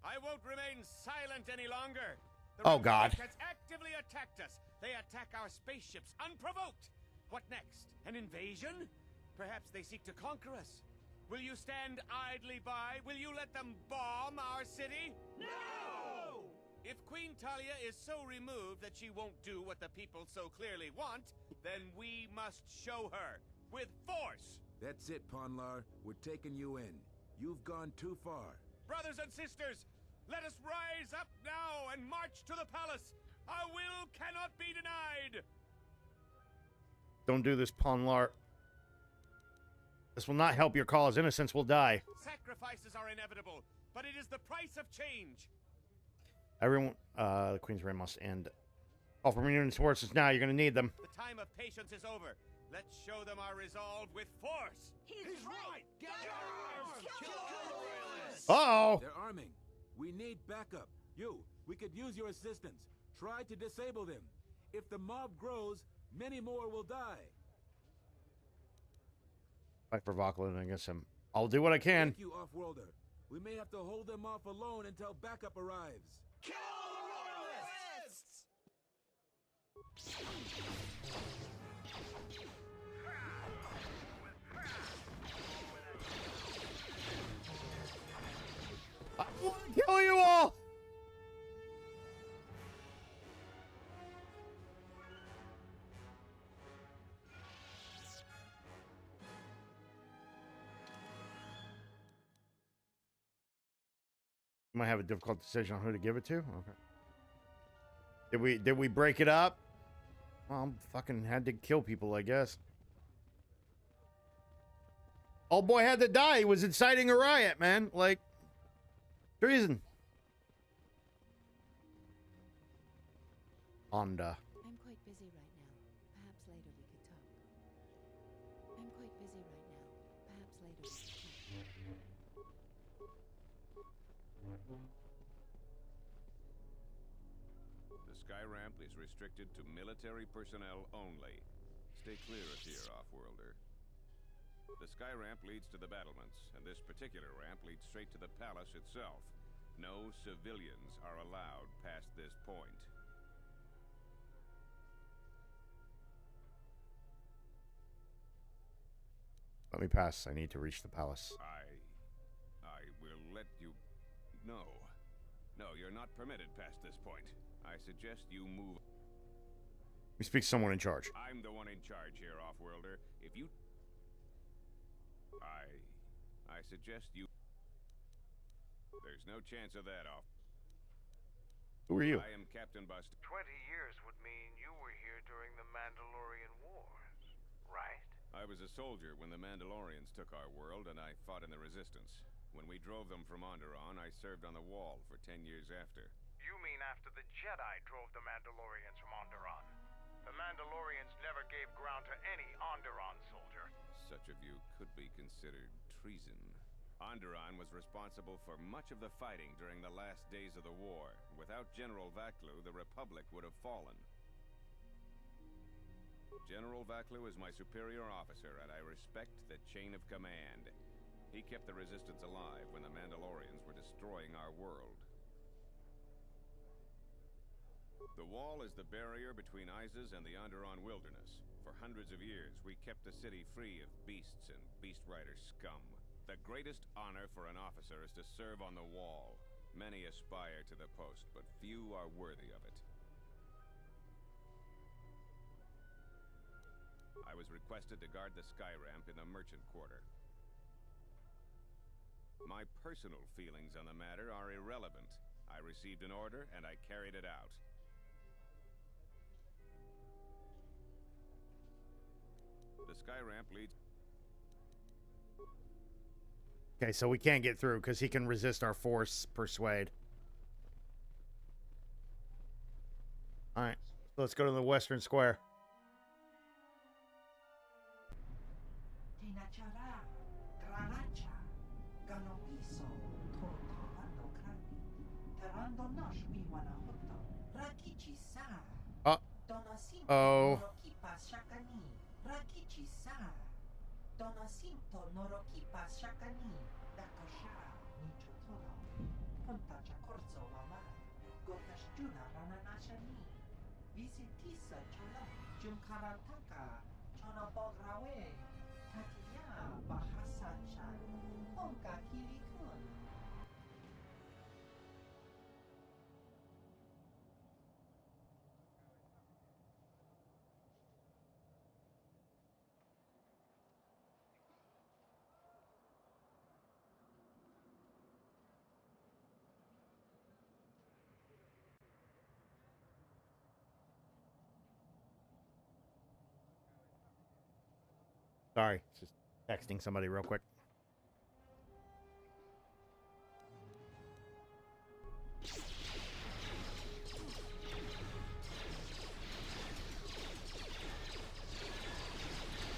Speaker 16: I won't remain silent any longer. The
Speaker 1: Oh, God.
Speaker 16: Republic has actively attacked us. They attack our spaceships unprovoked. What next? An invasion? Perhaps they seek to conquer us. Will you stand idly by? Will you let them bomb our city? No! If Queen Talia is so removed that she won't do what the people so clearly want, then we must show her with force.
Speaker 17: That's it, Ponlar. We're taking you in. You've gone too far.
Speaker 16: Brothers and sisters, let us rise up now and march to the palace. Our will cannot be denied.
Speaker 1: Don't do this, Ponlar. This will not help your cause. Innocents will die.
Speaker 16: Sacrifices are inevitable, but it is the price of change.
Speaker 1: Everyone, the Queen's reign must end. All from Union forces now. You're going to need them.
Speaker 16: The time of patience is over. Let's show them our resolve with force.
Speaker 15: He's right! Get arms! Kill the royalists!
Speaker 1: Uh-oh!
Speaker 17: They're arming. We need backup. We could use your assistance. Try to disable them. If the mob grows, many more will die.
Speaker 1: Fight for Vauclin against him. I'll do what I can.
Speaker 17: Thank you, Off-Worlder. We may have to hold them off alone until backup arrives.
Speaker 15: Kill the royalists!
Speaker 1: I want to kill you all! Might have a difficult decision on who to give it to. Okay. Did we break it up? Well, fucking had to kill people, I guess. Old boy had to die. He was inciting a riot, man. Like, treason. Honda.
Speaker 3: I'm quite busy right now. Perhaps later we could talk. I'm quite busy right now. Perhaps later we could talk.
Speaker 2: The sky ramp is restricted to military personnel only. Stay clear of here, Off-Worlder. The sky ramp leads to the battlements, and this particular ramp leads straight to the palace itself. No civilians are allowed past this point.
Speaker 1: Let me pass. I need to reach the palace.
Speaker 2: I will let you... No. No, you're not permitted past this point. I suggest you move...
Speaker 1: We speak to someone in charge.
Speaker 2: I'm the one in charge here, Off-Worlder. If you... I suggest you... There's no chance of that, Off.
Speaker 1: Who are you?
Speaker 2: I am Captain Buster.
Speaker 4: 20 years would mean you were here during the Mandalorian Wars, right?
Speaker 2: I was a soldier when the Mandalorians took our world, and I fought in the Resistance. When we drove them from Onderon, I served on the Wall for 10 years after.
Speaker 4: You mean after the Jedi drove the Mandalorians from Onderon? The Mandalorians
Speaker 2: such a view could be considered treason. Onderon was responsible for much of the fighting during the last days of the war. Without General Vaklu, the Republic would have fallen. General Vaklu is my superior officer, and I respect the chain of command. He kept the Resistance alive when the Mandalorians were destroying our world. The wall is the barrier between Isis and the Onderon wilderness. For hundreds of years, we kept the city free of beasts and beast rider scum. The greatest honor for an officer is to serve on the wall. Many aspire to the post, but few are worthy of it. I was requested to guard the sky ramp in the merchant quarter. My personal feelings on the matter are irrelevant. I received an order, and I carried it out. The sky ramp leads...
Speaker 1: Okay, so we can't get through because he can resist our force persuade. Alright, so let's go to the western square. Oh. Sorry, just texting somebody real quick.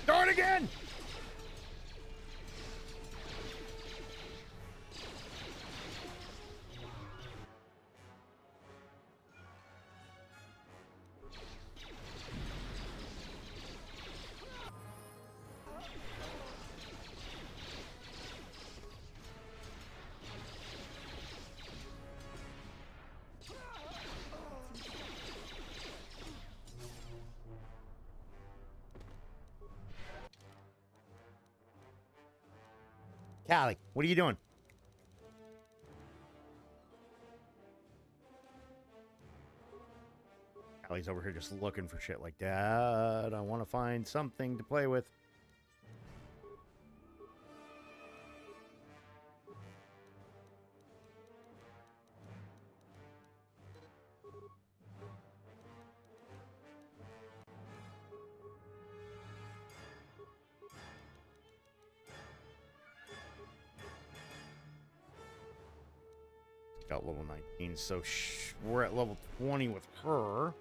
Speaker 1: Start again! Callie, what are you doing? Callie's over here just looking for shit like, Dad, I want to find something to play with. Got level 19, so we're at level 20 with her.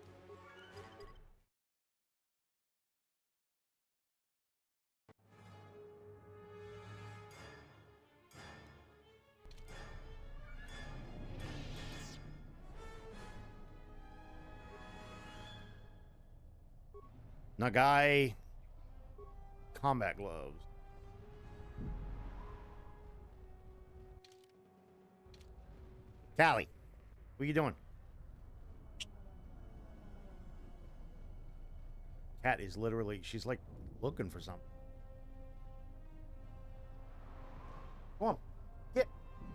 Speaker 1: Nagai combat gloves. Callie, what are you doing? Cat is literally, she's like looking for something. Come on, get,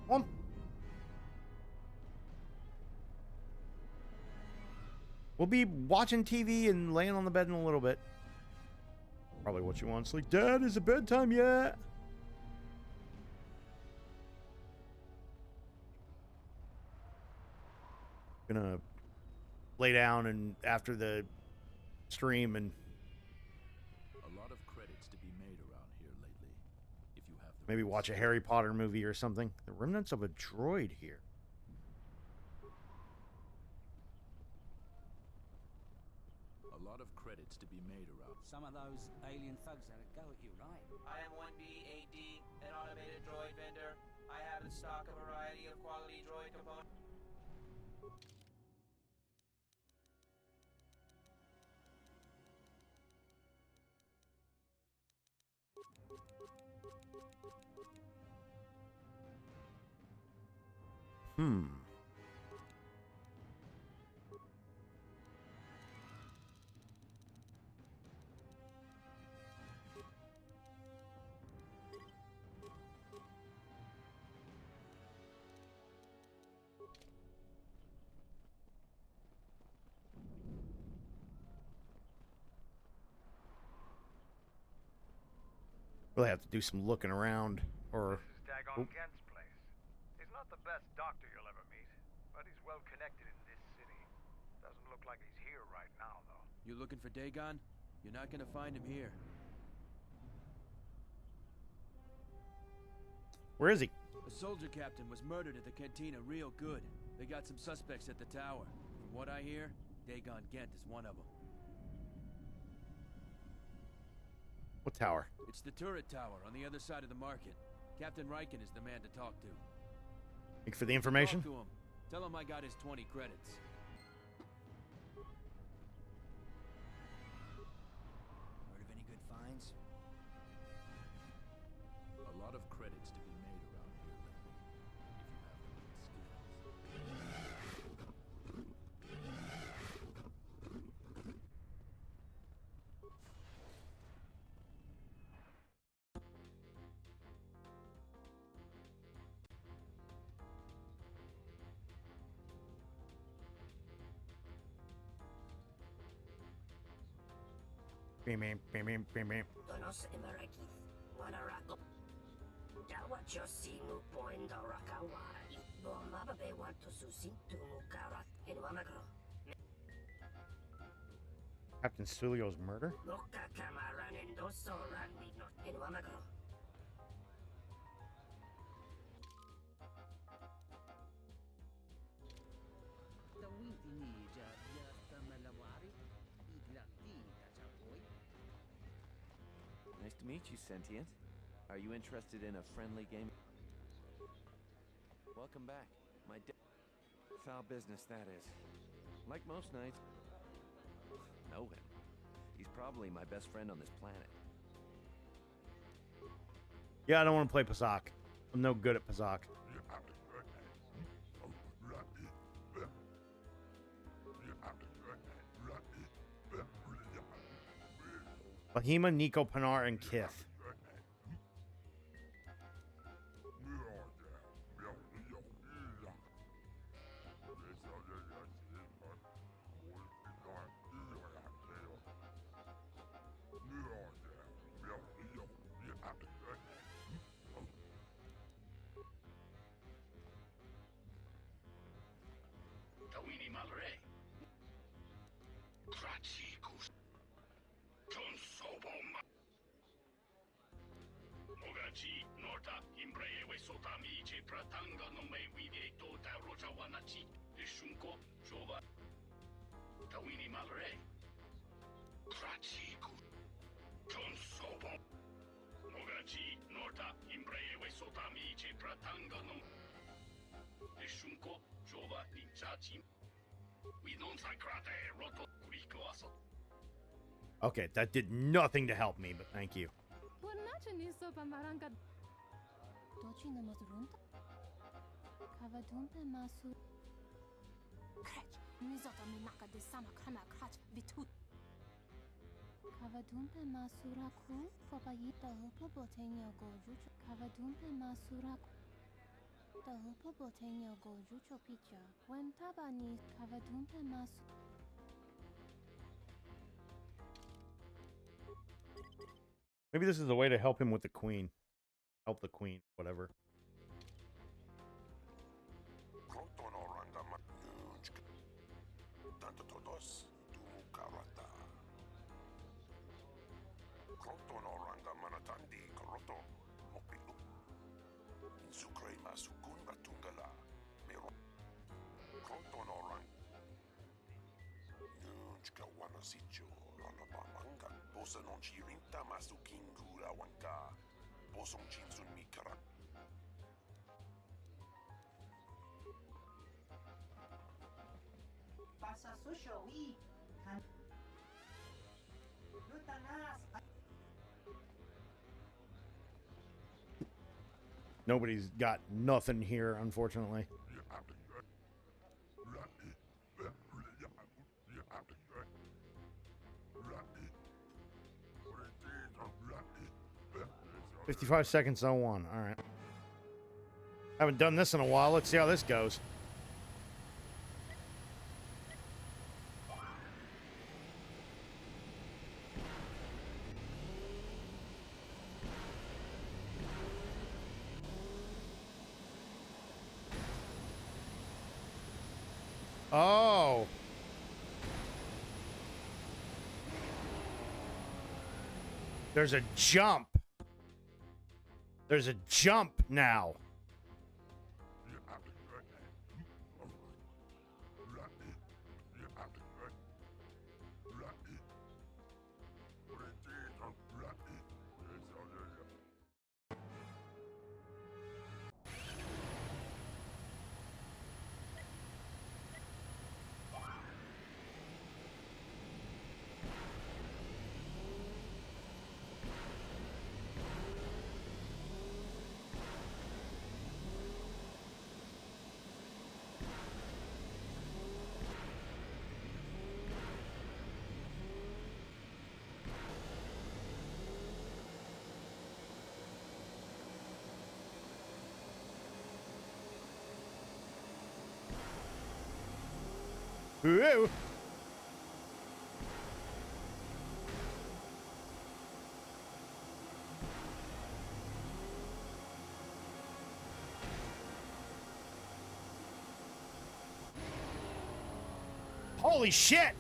Speaker 1: come on. We'll be watching TV and laying on the bed in a little bit. Probably what you want. It's like, Dad, is it bedtime yet? Gonna lay down and after the stream and
Speaker 20: a lot of credits to be made around here lately. If you have the
Speaker 1: maybe watch a Harry Potter movie or something. The remnants of a droid here.
Speaker 20: A lot lot of credits to be made around.
Speaker 12: Some of those alien thugs had a go at you, right?
Speaker 21: I am 1B-AD, an automated droid vendor. I have in stock a variety of quality droid components.
Speaker 1: Really have to do some looking around, or...
Speaker 4: This is Dagon Kent's place. He's not the best doctor you'll ever meet, but he's well connected in this city. Doesn't look like he's here right now, though.
Speaker 15: You looking for Dagon? You're not gonna find him here.
Speaker 1: Where is he?
Speaker 15: A soldier captain was murdered at the cantina real good. They got some suspects at the tower. From what I hear, Dagon Kent is one of them.
Speaker 1: What tower?
Speaker 15: It's the turret tower on the other side of the market. Captain Riken is the man to talk to.
Speaker 1: Thank you for the information.
Speaker 15: Talk to him. Tell him I got his 20 credits.
Speaker 22: Heard of any good finds?
Speaker 20: A lot of credits to be made around here lately. If you have the right skills.
Speaker 1: Beam, beam, beam, beam, beam, beam.
Speaker 23: Donos Emerakith, Wanarago. Dawacho Simu Poinda Rakawara, Bomabe want to Susintu Mukarat in Wamagro.
Speaker 1: Captain Sulio's murder?
Speaker 23: Loka Kamaran and Dosoran in Wamagro.
Speaker 24: Nice to meet you, Sentient. Are you interested in a friendly game? Welcome back. My foul business, that is. Like most nights. Know him. He's probably my best friend on this planet.
Speaker 1: Yeah, I don't want to play Pazak. I'm no good at Pazak. Bahima, Nico, Pinar, and Kith. Okay, that did nothing to help me, but thank you. Maybe this is a way to help him with the queen. Help the queen, whatever.
Speaker 5: Bosa non ci rinta masu kingura wanka. Bosong chinsun mi karak.
Speaker 7: Pasa susho, oui.
Speaker 1: Nobody's got nothing here, unfortunately. $55 seconds, 01. All right. Haven't done this in a while. Let's see how this goes. Oh. There's a jump. There's a jump now. Whoa. Holy shit!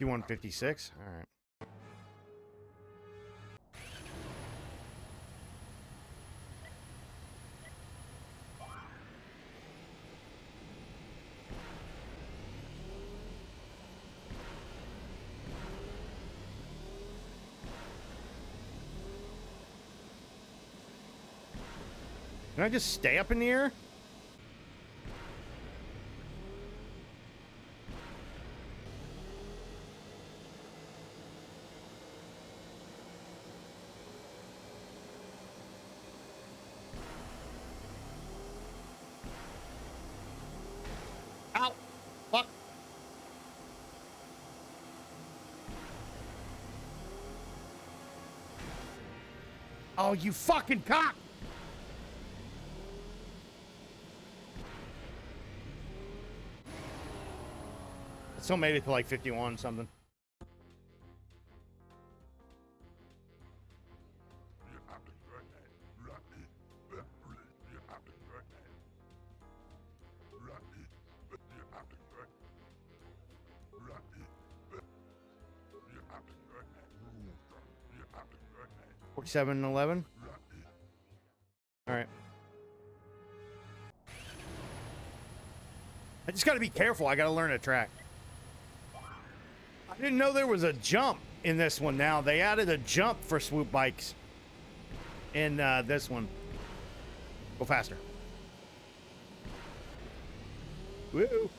Speaker 1: You won 56? All right. Can I just stay up in the air? Ow! Fuck! Oh, you fucking cock! Still made it to like 51 something. Seven 11. All right. I just got to be careful. I got to learn a track. I didn't know there was a jump in this one. Now they added a jump for swoop bikes in this one. Go faster. Woo.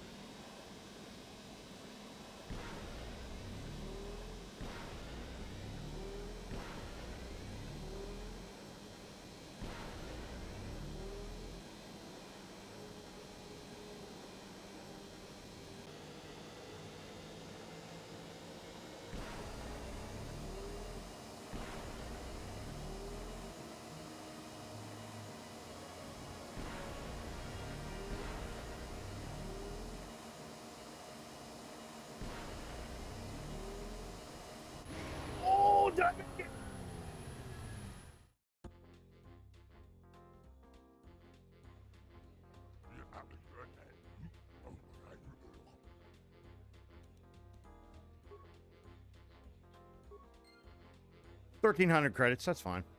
Speaker 1: 1,300 credits. That's fine.
Speaker 24: I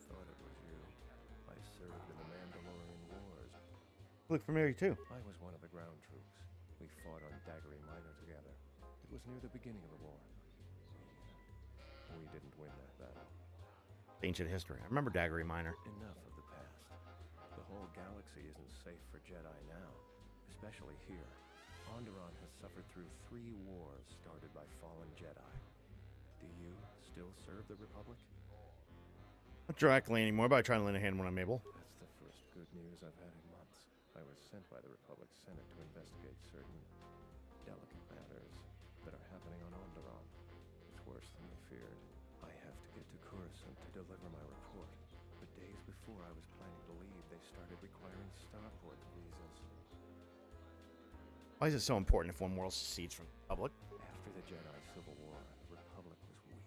Speaker 24: thought it was you. I served in the Mandalorian Wars.
Speaker 1: Look familiar too.
Speaker 24: I was one of the ground troops. We fought on Daggery Minor together. It was near the beginning of the war. We didn't win that battle.
Speaker 1: Ancient history. I remember Daggery Minor.
Speaker 24: Enough of the past. The whole galaxy isn't safe for Jedi now, especially here. Onderon has suffered through 3 wars started by fallen Jedi. Do you still serve the Republic?
Speaker 1: Not directly anymore, but I try to lend a hand when I'm able.
Speaker 24: That's the first good news I've had in months. I was sent by the Republic Senate to investigate certain delicate matters that are happening on Onderon. It's worse than we feared. I have to get to Coruscant to deliver my report. But days before I was planning to leave, they started requiring starport visas.
Speaker 1: Why is it so important if one world secedes from the Republic?
Speaker 24: After the Jedi Civil War, the Republic was weak,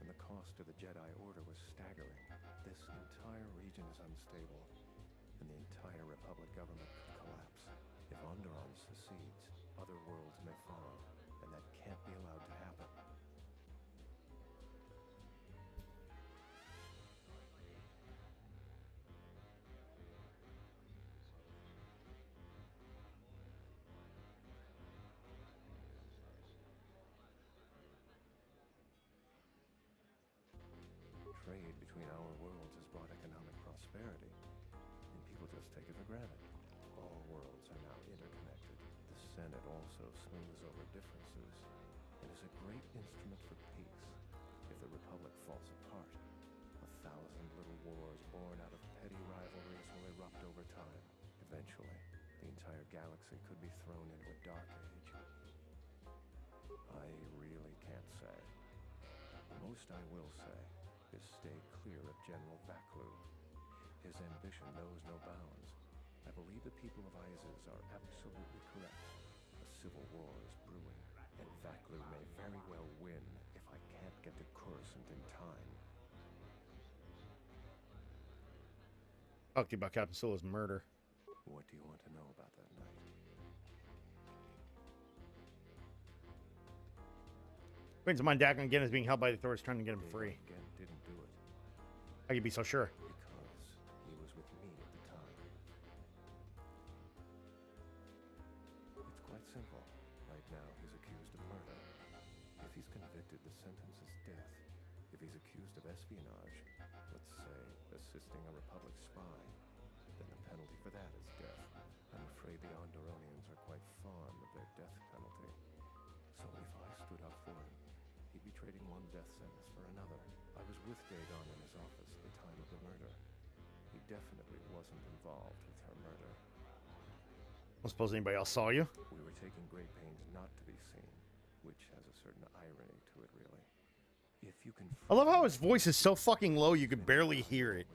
Speaker 24: and the cost to the Jedi Order was staggering. This entire region is unstable, and the entire Republic government could collapse. If Onderon secedes, other worlds may follow, and that can't be allowed to happen. Trade between our worlds has brought economic prosperity, and people just take it for granted. All worlds are now interconnected. The Senate also smooths over differences, and is a great instrument for peace. If the Republic falls apart, 1,000 little wars born out of petty rivalries will erupt over time. Eventually, the entire galaxy could be thrown into a dark age. I really can't say. The most I will say is stay clear of General Vaklu. His ambition knows no bounds. I believe the people of Isis are absolutely correct. A civil war is brewing, and Vaklu may very well win if I can't get to Coruscant in time.
Speaker 1: Talk to you about Captain Sula's murder.
Speaker 24: What do you want to know about that night?
Speaker 1: Friends of mine, Dagon again is being held by the authorities trying to get him free.
Speaker 24: Again, didn't do it.
Speaker 1: How can you be so sure?
Speaker 24: Because he was with me at the time. It's quite simple. Right now, he's accused of murder. If he's convicted, the sentence is death. If he's accused of espionage, let's say assisting a Republic spy, then the penalty for that is death. I'm afraid the Onderonians are quite fond of their death penalty. So if I stood up for him, he'd be trading one death sentence for another. I was with Dagon in his office at the time of the murder. He definitely wasn't involved with her murder.
Speaker 1: I don't suppose anybody else saw you?
Speaker 24: We were taking great pains not to be seen, which has a certain irony to it, really. If you can...
Speaker 1: I love how his voice is so fucking low you could barely hear it.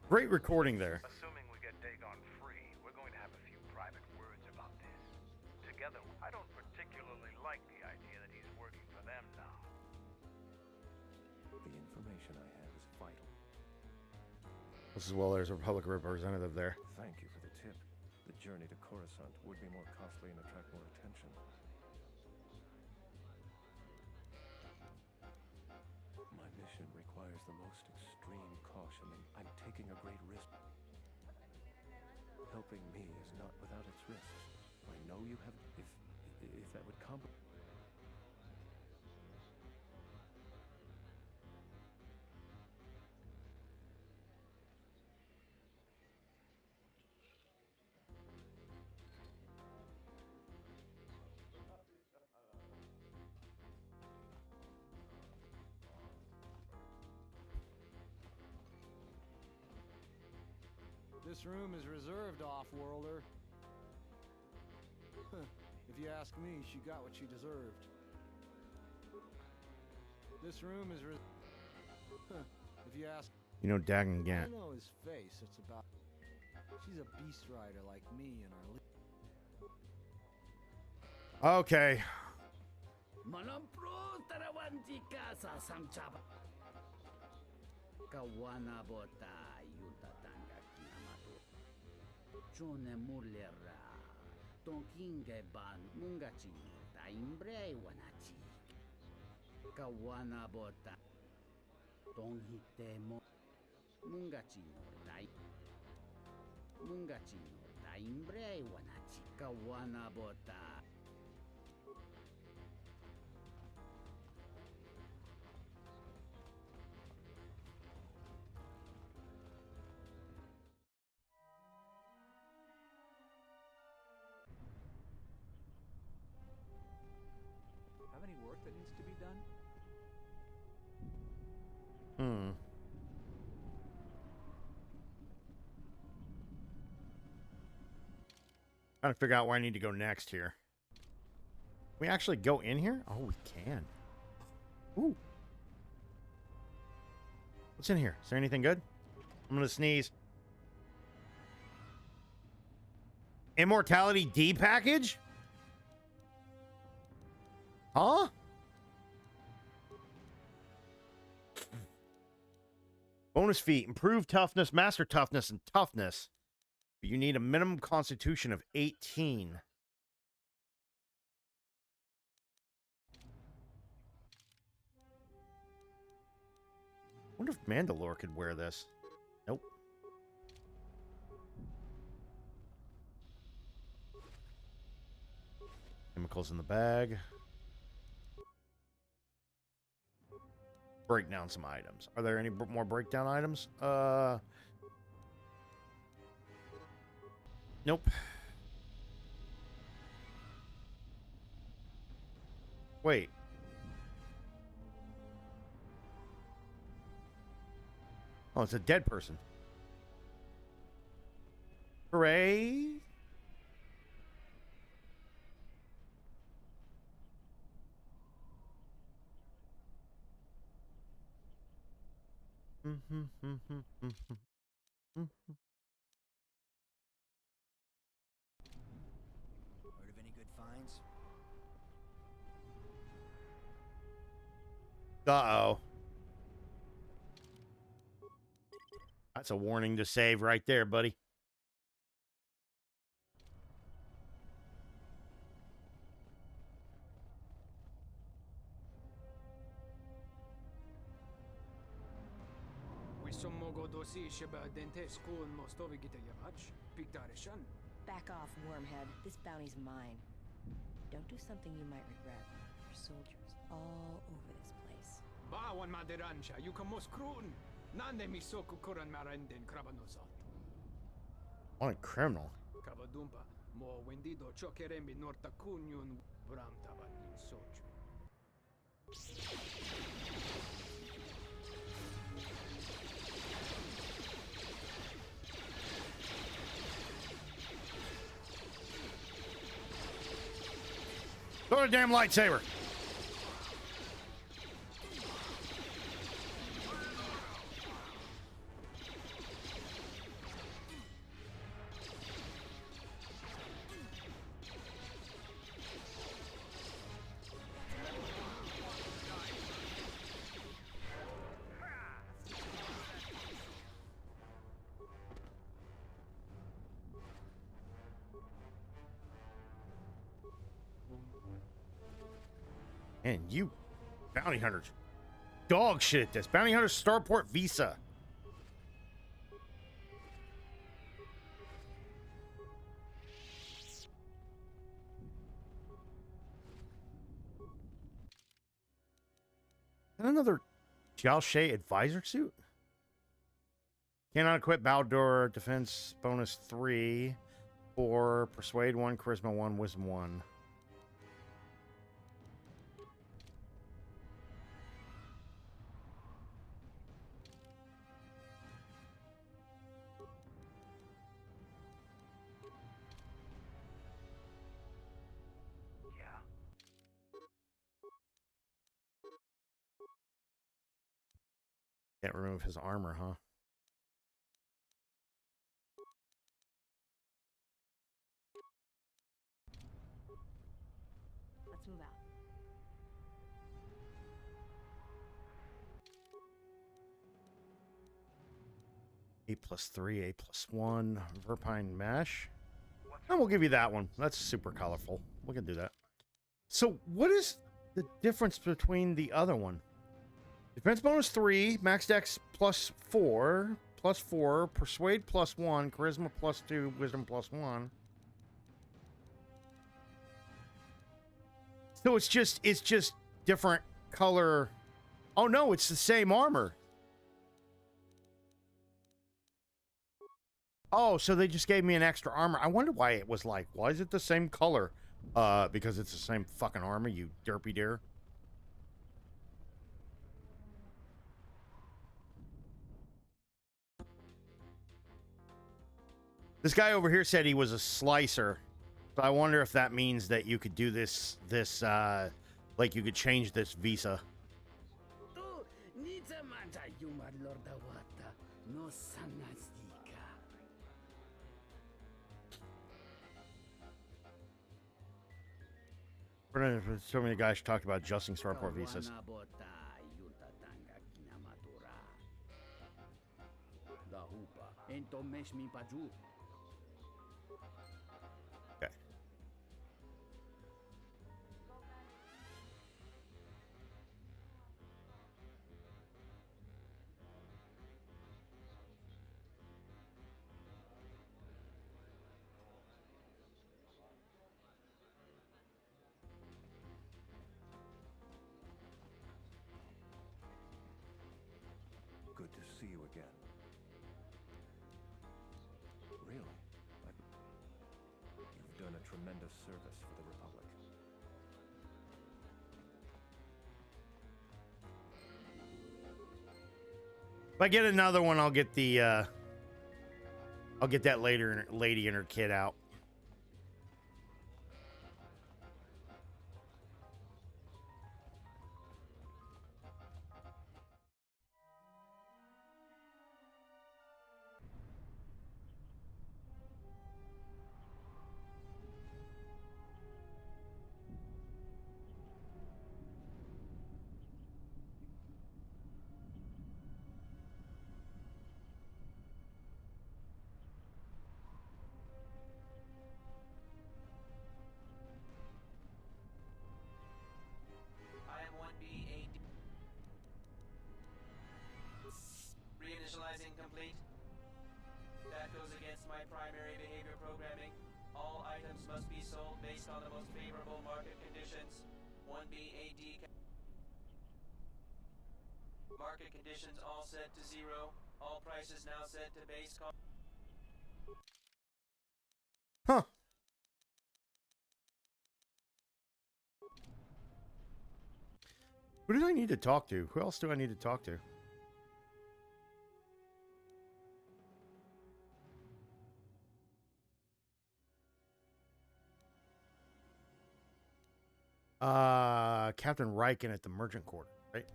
Speaker 1: Great recording there.
Speaker 4: Assuming we get Dagon free, we're going to have a few private words about this. Together, I don't particularly like the idea that he's working for them now.
Speaker 24: The information I have is vital.
Speaker 1: This is well, there's a Republic representative there.
Speaker 24: Thank you for the tip. The journey to Coruscant would be more costly and attract more attention. My mission requires the most extreme caution, and I'm taking a great risk. Helping me is not without its risks. I know you have... If that would compromise...
Speaker 8: This room is reserved, off-worlder. If you ask me, she got what she deserved. This room is if you ask...
Speaker 1: You know Dagon Gant.
Speaker 8: I know his face. It's about... She's a beast rider like me and our...
Speaker 1: Okay.
Speaker 19: Manampro tarawanti casa samchaba. Kawana bota yutatanga kinamato. Jone mulera. Tonkinge ban mungachi ta imbre wanachi. Kawana bota. Don't hit them. Mungachino dai. Mungachino daimbre wanachi. Kawana bota.
Speaker 8: Have any work that needs to be done?
Speaker 1: Trying to figure out where I need to go next here. Can we actually go in here? Oh, we can. Ooh. What's in here? Is there anything good? I'm gonna sneeze. Immortality D package? Huh? Bonus feat. Improve toughness, master toughness, and toughness. But you need a minimum constitution of 18. I wonder if Mandalore could wear this. Nope. Chemicals in the bag. Break down some items. Are there any more breakdown items? Nope. Wait. Oh, it's a dead person. Hooray.
Speaker 22: Heard of any good finds?
Speaker 1: Uh-oh. That's a warning to save right there, buddy.
Speaker 7: Back off, wormhead. This bounty's mine. Don't do something you might regret. There's soldiers all over this place.
Speaker 10: Bawan maderansha, you can most krun. Nande mi soku kuran marenden krabanosot.
Speaker 1: On a criminal.
Speaker 10: Kabadumpa, mo wendido chokerembi norta kunyun bramtaban in sochu.
Speaker 1: Throw a damn lightsaber. And you bounty hunters, dog shit at this. Bounty hunter starport visa. And another Jiao Shay advisor suit. Cannot equip Baldor defense bonus 3 or persuade 1, charisma 1, wisdom 1. Can't remove his armor, huh?
Speaker 7: Let's move out.
Speaker 1: +3, +1, Verpine Mesh. And we'll give you that one. That's super colorful. We can do that. So what is the difference between the other one? Defense bonus 3, max dex plus 4, persuade plus 1, charisma plus 2, wisdom plus 1. So it's just different color. Oh no, it's the same armor. Oh, so they just gave me an extra armor. I wonder why it was like, why is it the same color? Because it's the same fucking armor, you derpy deer. This guy over here said he was a slicer. So I wonder if that means that you could do this, like you could change this visa. So many guys talked about adjusting starport visas. Okay.
Speaker 24: Good to see you again. Really? You've done a tremendous service for the Republic.
Speaker 1: If I get another one, I'll get the I'll get that lady and her kid out.
Speaker 21: I am 1B AD. Reinitializing complete. That goes against my primary behavior programming. All items must be sold based on the most favorable market conditions. 1B AD. Market conditions all set to 0. All prices now set to base cost.
Speaker 1: Huh. Who do I need to talk to? Who else do I need to talk to? Captain Riken at the Merchant Quarter, right?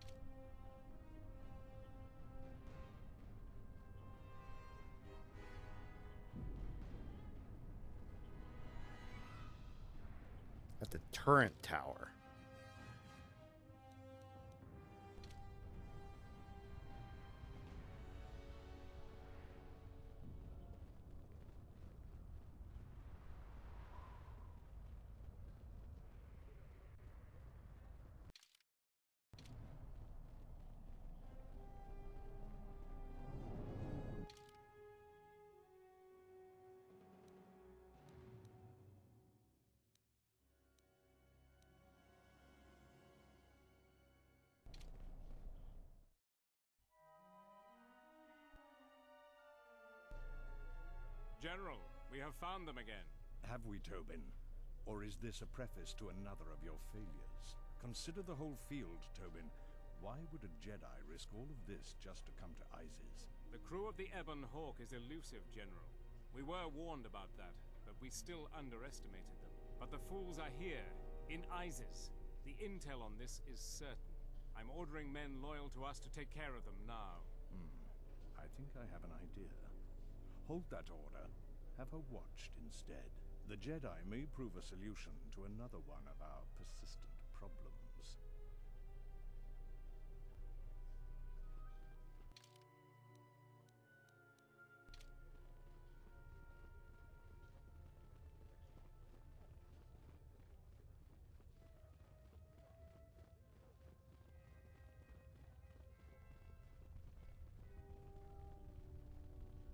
Speaker 1: At the turret tower.
Speaker 6: General, we have found them again.
Speaker 11: Have we, Tobin? Or is this a preface to another of your failures? Consider the whole field, Tobin. Why would a Jedi risk all of this just to come to Isis?
Speaker 6: The crew of the Ebon Hawk is elusive, General. We were warned about that, but we still underestimated them. But the fools are here, in Isis. The intel on this is certain. I'm ordering men loyal to us to take care of them now.
Speaker 11: I think I have an idea. Hold that order. Have her watched instead. The Jedi may prove a solution to another one of our persistent problems.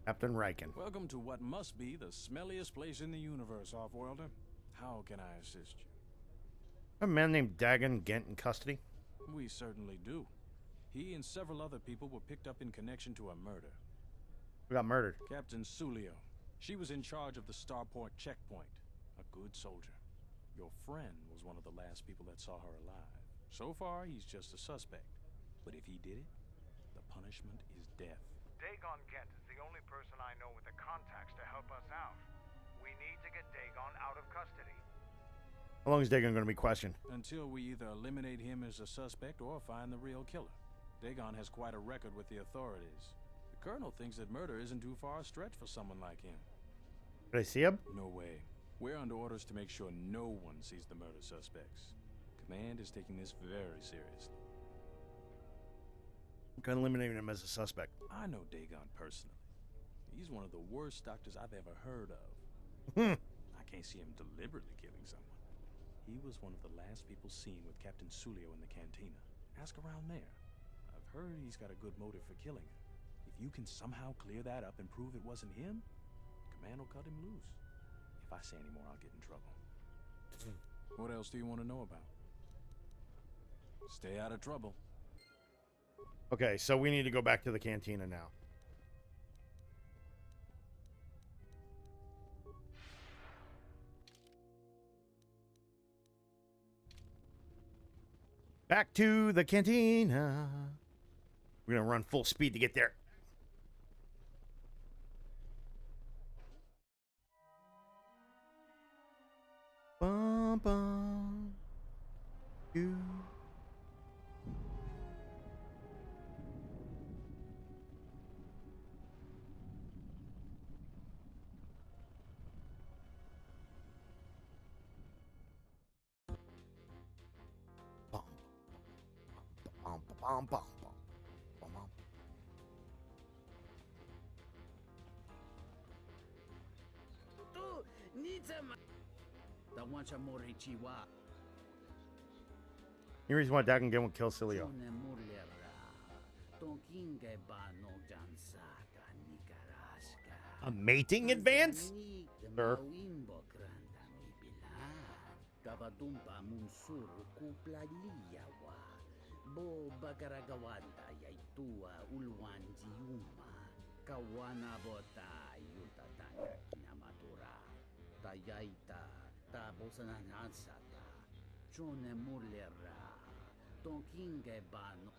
Speaker 1: Captain Riken.
Speaker 20: Welcome to what must be the smelliest place in the universe, Offworlder. How can I assist you?
Speaker 1: A man named Dagon Gent in custody?
Speaker 20: We certainly do. He and several other people were picked up in connection to a murder.
Speaker 1: Who got murdered?
Speaker 20: Captain Sulio. She was in charge of the Starport checkpoint. A good soldier. Your friend was one of the last people that saw her alive. So far, he's just a suspect. But if he did it, the punishment is death.
Speaker 4: Dagon Gent is the only person I know with the contacts to help us out. We need to get Dagon out of custody.
Speaker 1: How long is Dagon going to be questioned?
Speaker 20: Until we either eliminate him as a suspect or find the real killer. Dagon has quite a record with the authorities. The Colonel thinks that murder isn't too far a stretch for someone like him.
Speaker 1: Did I see him?
Speaker 20: No way. We're under orders to make sure no one sees the murder suspects. Command is taking this very seriously.
Speaker 1: I'm going to eliminate him as a suspect.
Speaker 20: I know Dagon personally. He's one of the worst doctors I've ever heard of. I can't see him deliberately killing someone. He was one of the last people seen with Captain Sulio in the cantina. Ask around there. I've heard he's got a good motive for killing her. If you can somehow clear that up and prove it wasn't him, Command will cut him loose. If I say any more, I'll get in trouble. What else do you want to know about? Stay out of trouble.
Speaker 1: Okay, so we need to go back to the cantina now. Back to the cantina. We're going to run full speed to get there. Bum, bum. You. Bum, bum, bum, bum, bum. The reason why Dagon Gent would kill Cilio. A mating advance? Sir.
Speaker 19: Bo bagaragawanda yaitua ulwanzi yuma kawana bota yutatanga kinamatura tayaita tabosananansata chone mulera tonkinge bano.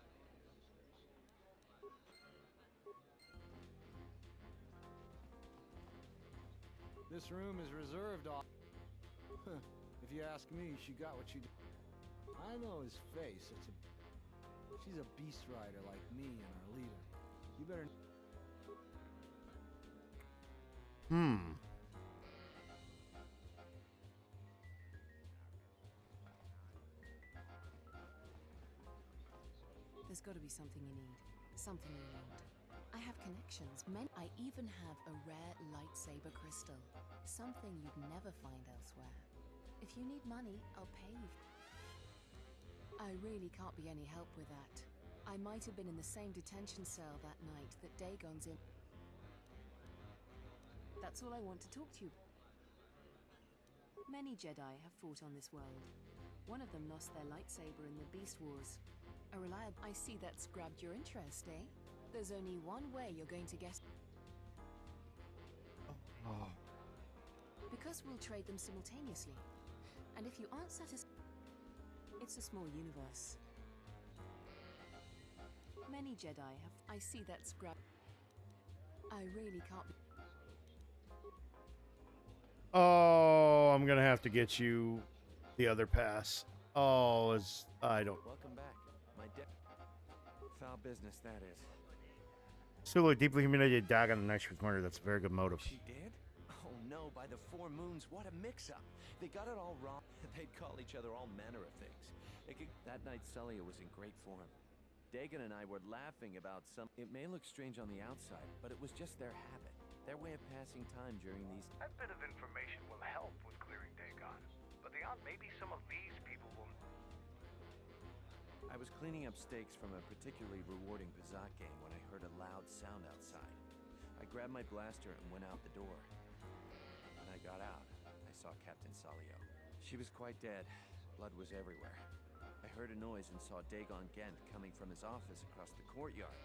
Speaker 10: This room is reserved off. If you ask me, she got what she did. I know his face. She's a beast rider like me and our leader. You better...
Speaker 9: There's got to be something you need. Something you want. I have connections. I even have a rare lightsaber crystal. Something you'd never find elsewhere. If you need money, I'll pay you. I really can't be any help with that. I might have been in the same detention cell that night that Dagon's in. That's all I want to talk to you. Many Jedi have fought on this world. One of them lost their lightsaber in the Beast Wars. A reliable... I see that's grabbed your interest, eh? There's only one way you're going to get... Because we'll trade them simultaneously. And if you aren't satisfied... It's a small universe. Many Jedi have... I see that's grabbed... I really can't...
Speaker 1: Oh, I'm gonna have to get you the other pass. Oh, I don't...
Speaker 15: Welcome back. My foul business, that is.
Speaker 1: Still, deeply humiliated Dagon and nice with murder. That's a very good motive.
Speaker 15: She did? Oh no, by the 4 moons, what a mix-up. They got it all wrong. They'd call each other all manner of things. That night, Celia was in great form. Dagon and I were laughing about some... It may look strange on the outside, but it was just their habit. Their way of passing time during these...
Speaker 4: That bit of information will help with clearing Dagon. But the odds maybe some of these people will...
Speaker 15: I was cleaning up stakes from a particularly rewarding Pizat game when I heard a loud sound outside. I grabbed my blaster and went out the door. When I got out, I saw Captain Salio. She was quite dead. Blood was everywhere. I heard a noise and saw Dagon Gent coming from his office across the courtyard.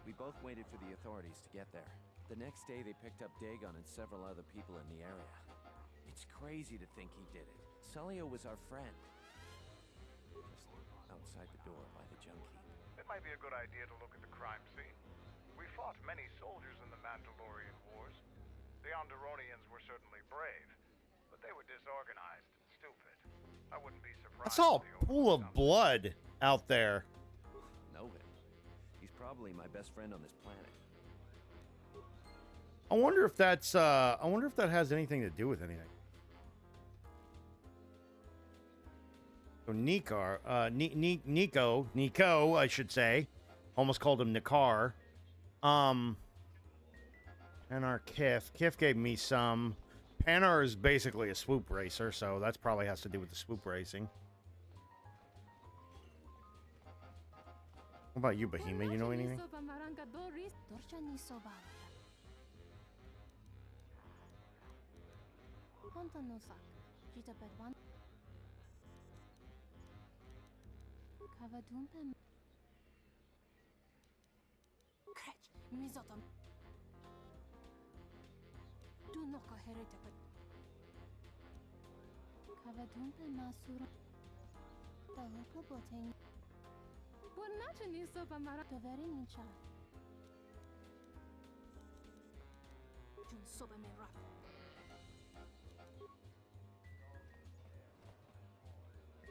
Speaker 15: We both waited for the authorities to get there. The next day, they picked up Dagon and several other people in the area. It's crazy to think he did it. Salio was our friend. Just outside the door by the junkie.
Speaker 4: It might be a good idea to look at the crime scene. We fought many soldiers in the Mandalorian Wars. The Onderonians were certainly brave, but they were disorganized and stupid. I wouldn't be surprised.
Speaker 1: That's all a pool of blood out there.
Speaker 15: Know him. He's probably my best friend on this planet.
Speaker 1: I wonder if that's I wonder if that has anything to do with anything. So Nico, I should say. Almost called him Nikar. And our Kif. Kif gave me some. Panar is basically a swoop racer, so that probably has to do with the swoop racing. What about you, Bahima? You know anything?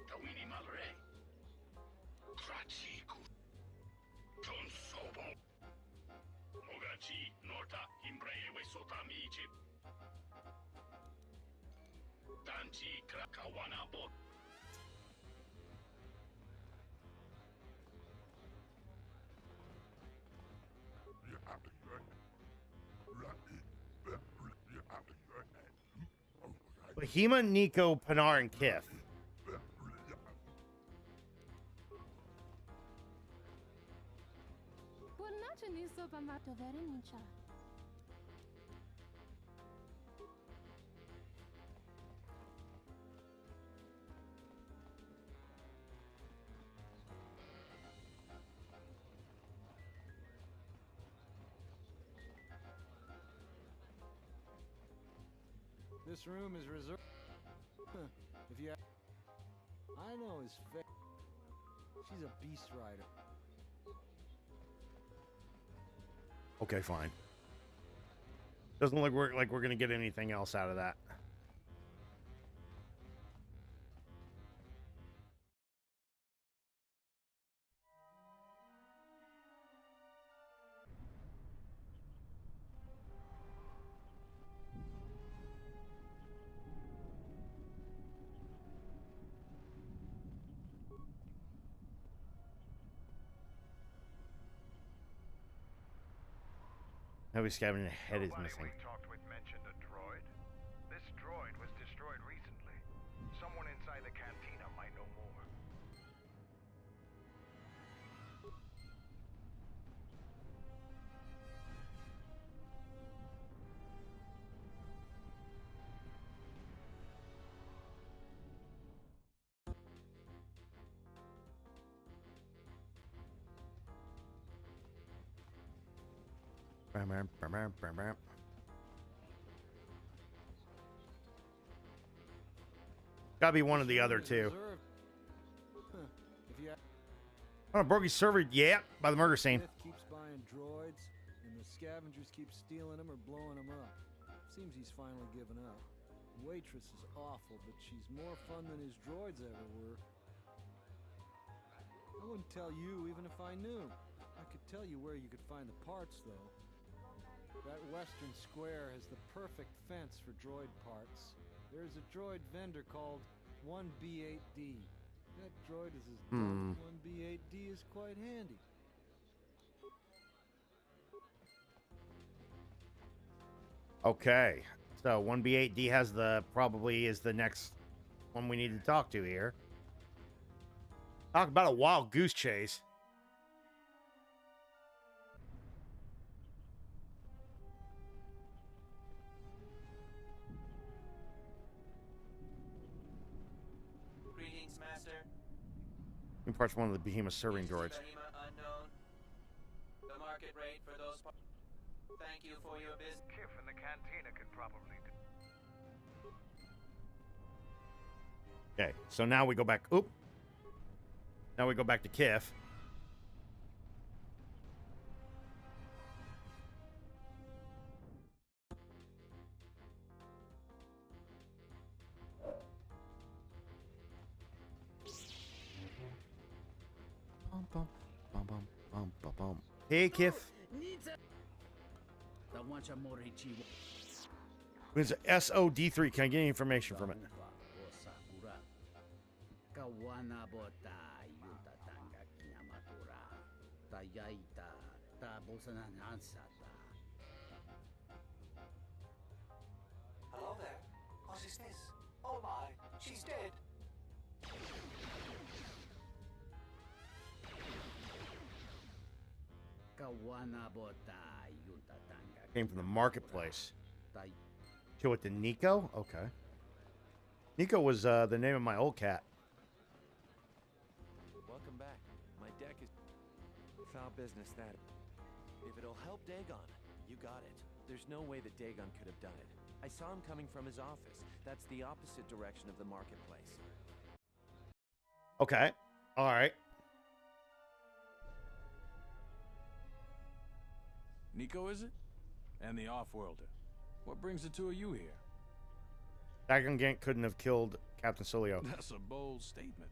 Speaker 5: Tawini Malre. Krachiku. John Sobo. Mogachi Norta Imbrewe Sotamichi. Danchi Krakawana Bot.
Speaker 1: Bahima, Nico, Panar, and Kif.
Speaker 10: This room is reserved. If you, I know his face. She's a beast rider.
Speaker 1: Okay, fine. Doesn't look like we're gonna get anything else out of that. Heavy scavenging head is missing.
Speaker 4: We talked with mentioned a droid. This droid was destroyed recently. Someone inside the cantina might know more.
Speaker 1: Gotta be one of the other two. Oh, Brogy's server, yeah, by the murder scene.
Speaker 10: Sith keeps buying droids, and the scavengers keep stealing them or blowing them up. Seems he's finally given up. The waitress is awful, but she's more fun than his droids ever were. I wouldn't tell you even if I knew. I could tell you where you could find the parts, though. That western square has the perfect fence for droid parts. There's a droid vendor called 1B8D. That droid is as dumb as 1B8D is quite handy.
Speaker 1: Okay, so 1B8D has probably is the next one we need to talk to here. Talk about a wild goose chase. New parts one of the behemoth serving droids.
Speaker 21: Behemoth unknown. The market rate for those parts. Thank you for your business.
Speaker 4: Kif in the cantina could probably do.
Speaker 1: Okay, so now we go back. Oop. Now we go back to Kif. Hey, Kif. It's SOD3. Can I get any information from it?
Speaker 13: Hello there. What is this? Oh my, she's dead.
Speaker 1: Came from the marketplace. Show it to Nico? Okay. Nico was the name of my old cat.
Speaker 15: Welcome back. My deck is foul business, that. If it'll help Dagon, you got it. There's no way that Dagon could have done it. I saw him coming from his office. That's the opposite direction of the marketplace.
Speaker 1: Okay. All right.
Speaker 20: Nico, is it? And the Off-Worlder. What brings the two of you here?
Speaker 1: Dagon Gant couldn't have killed Captain Solio.
Speaker 20: That's a bold statement.